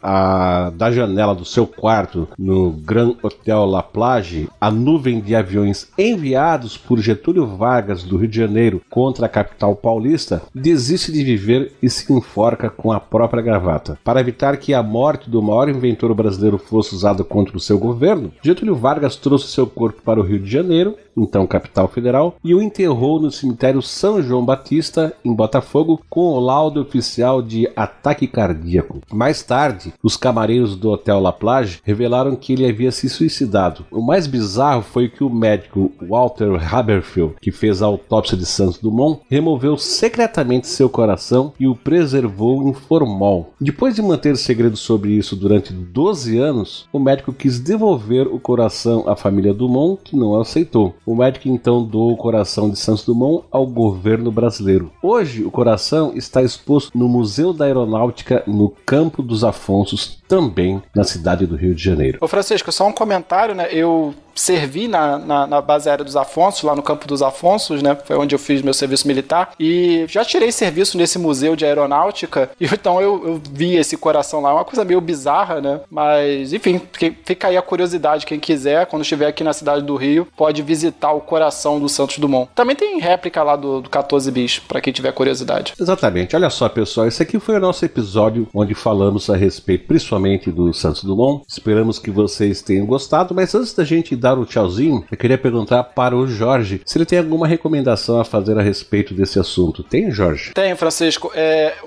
da janela do seu quarto no Grand Hotel La Plage a nuvem de aviões enviados por Getúlio Vargas do Rio de Janeiro contra outra capital paulista, desiste de viver e se enforca com a própria gravata. Para evitar que a morte do maior inventor brasileiro fosse usada contra o seu governo, Getúlio Vargas trouxe seu corpo para o Rio de Janeiro, então capital federal, e o enterrou no cemitério São João Batista, em Botafogo, com o laudo oficial de ataque cardíaco. Mais tarde, os camareiros do Hotel La Plage revelaram que ele havia se suicidado. O mais bizarro foi que o médico Walter Haberfield, que fez a autópsia de Santos Dumont, removeu secretamente seu coração e o preservou em formol. Depois de manter segredo sobre isso durante 12 anos, o médico quis devolver o coração à família Dumont, que não aceitou. O médico então doou o coração de Santos Dumont ao governo brasileiro. Hoje, o coração está exposto no Museu da Aeronáutica, no Campo dos Afonsos, também na cidade do Rio de Janeiro. Ô Francisco, só um comentário, né? Eu servi na base aérea dos Afonsos, lá no Campo dos Afonsos, né? Foi onde eu fiz meu serviço militar. E já tirei serviço nesse museu de aeronáutica. E então eu vi esse coração lá. É uma coisa meio bizarra, né? Mas, enfim, fica aí a curiosidade. Quem quiser, quando estiver aqui na cidade do Rio, pode visitar o coração do Santos Dumont. Também tem réplica lá do 14 bis, para quem tiver curiosidade. Exatamente. Olha só, pessoal. Esse aqui foi o nosso episódio onde falamos a respeito, principalmente do Santos Dumont. Esperamos que vocês tenham gostado. Mas antes da gente dar o tchauzinho, eu queria perguntar para o Jorge se ele tem alguma recomendação a fazer a respeito desse assunto. Tem, Jorge? Tenho, Francisco.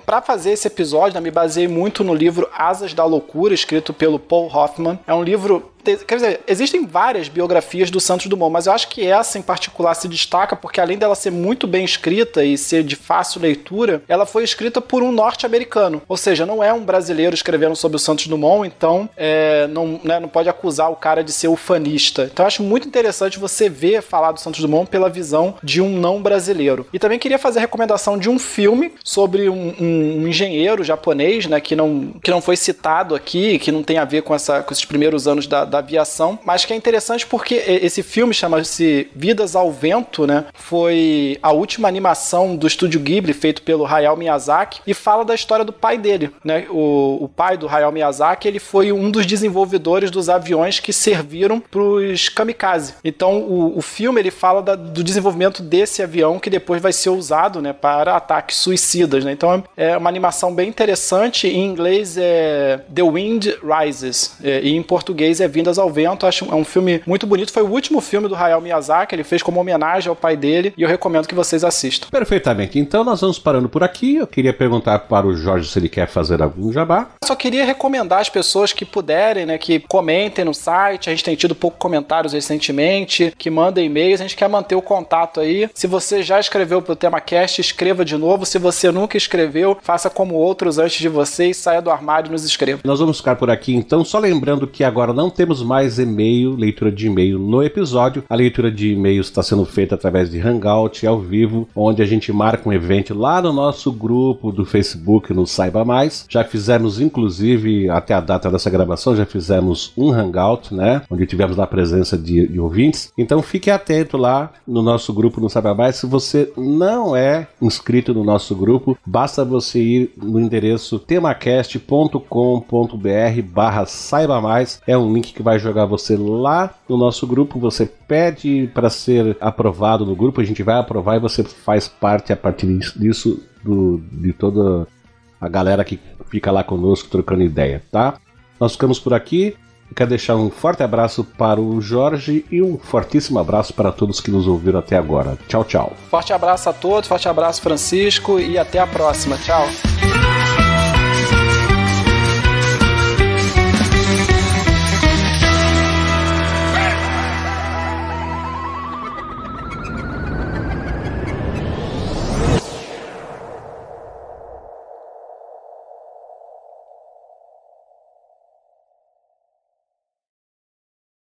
Para fazer esse episódio, me baseei muito no livro Asas da Loucura, escrito pelo Paul Hoffman. É um livro... Quer dizer, existem várias biografias do Santos Dumont, mas eu acho que essa em particular se destaca porque, além dela ser muito bem escrita e ser de fácil leitura, ela foi escrita por um norte-americano. Ou seja, não é um brasileiro escrevendo sobre o Santos Dumont, então não pode acusar o cara de ser ufanista. Então eu acho muito interessante você ver falar do Santos Dumont pela visão de um não brasileiro. E também queria fazer a recomendação de um filme sobre um engenheiro japonês, né, que não foi citado aqui, que não tem a ver com esses primeiros anos da aviação, mas que é interessante porque esse filme chama-se Vidas ao Vento, né? Foi a última animação do estúdio Ghibli, feito pelo Hayao Miyazaki, e fala da história do pai dele, né? O pai do Hayao Miyazaki, ele foi um dos desenvolvedores dos aviões que serviram para os kamikaze. Então, o filme, ele fala do desenvolvimento desse avião que depois vai ser usado, né, para ataques suicidas, né? Então, é uma animação bem interessante. Em inglês é The Wind Rises, e em português é Vidas ao Vento. Acho um filme muito bonito. Foi o último filme do Hayao Miyazaki, ele fez como homenagem ao pai dele, e eu recomendo que vocês assistam. Perfeitamente. Então nós vamos parando por aqui. Eu queria perguntar para o Jorge se ele quer fazer algum jabá. Só queria recomendar às pessoas que puderem, né, que comentem no site. A gente tem tido poucos comentários recentemente, que mandem e-mails. A gente quer manter o contato aí. Se você já escreveu pro TemaCast, escreva de novo. Se você nunca escreveu, faça como outros antes de vocês, saia do armário e nos escreva. Nós vamos ficar por aqui, então, só lembrando que agora não temos mais e-mail, leitura de e-mail no episódio. A leitura de e-mails está sendo feita através de Hangout ao vivo, onde a gente marca um evento lá no nosso grupo do Facebook, no Saiba Mais. Já fizemos, inclusive, até a data dessa gravação, já fizemos um Hangout, né? Onde tivemos a presença de ouvintes. Então fique atento lá no nosso grupo no Saiba Mais. Se você não é inscrito no nosso grupo, basta você ir no endereço temacast.com.br/saiba mais. É um link que vai jogar você lá no nosso grupo. Você pede para ser aprovado no grupo, a gente vai aprovar e você faz parte a partir disso de toda a galera que fica lá conosco trocando ideia, tá? Nós ficamos por aqui. Eu quero deixar um forte abraço para o Jorge e um fortíssimo abraço para todos que nos ouviram até agora. Tchau, tchau. Forte abraço a todos, forte abraço, Francisco, e até a próxima. Tchau.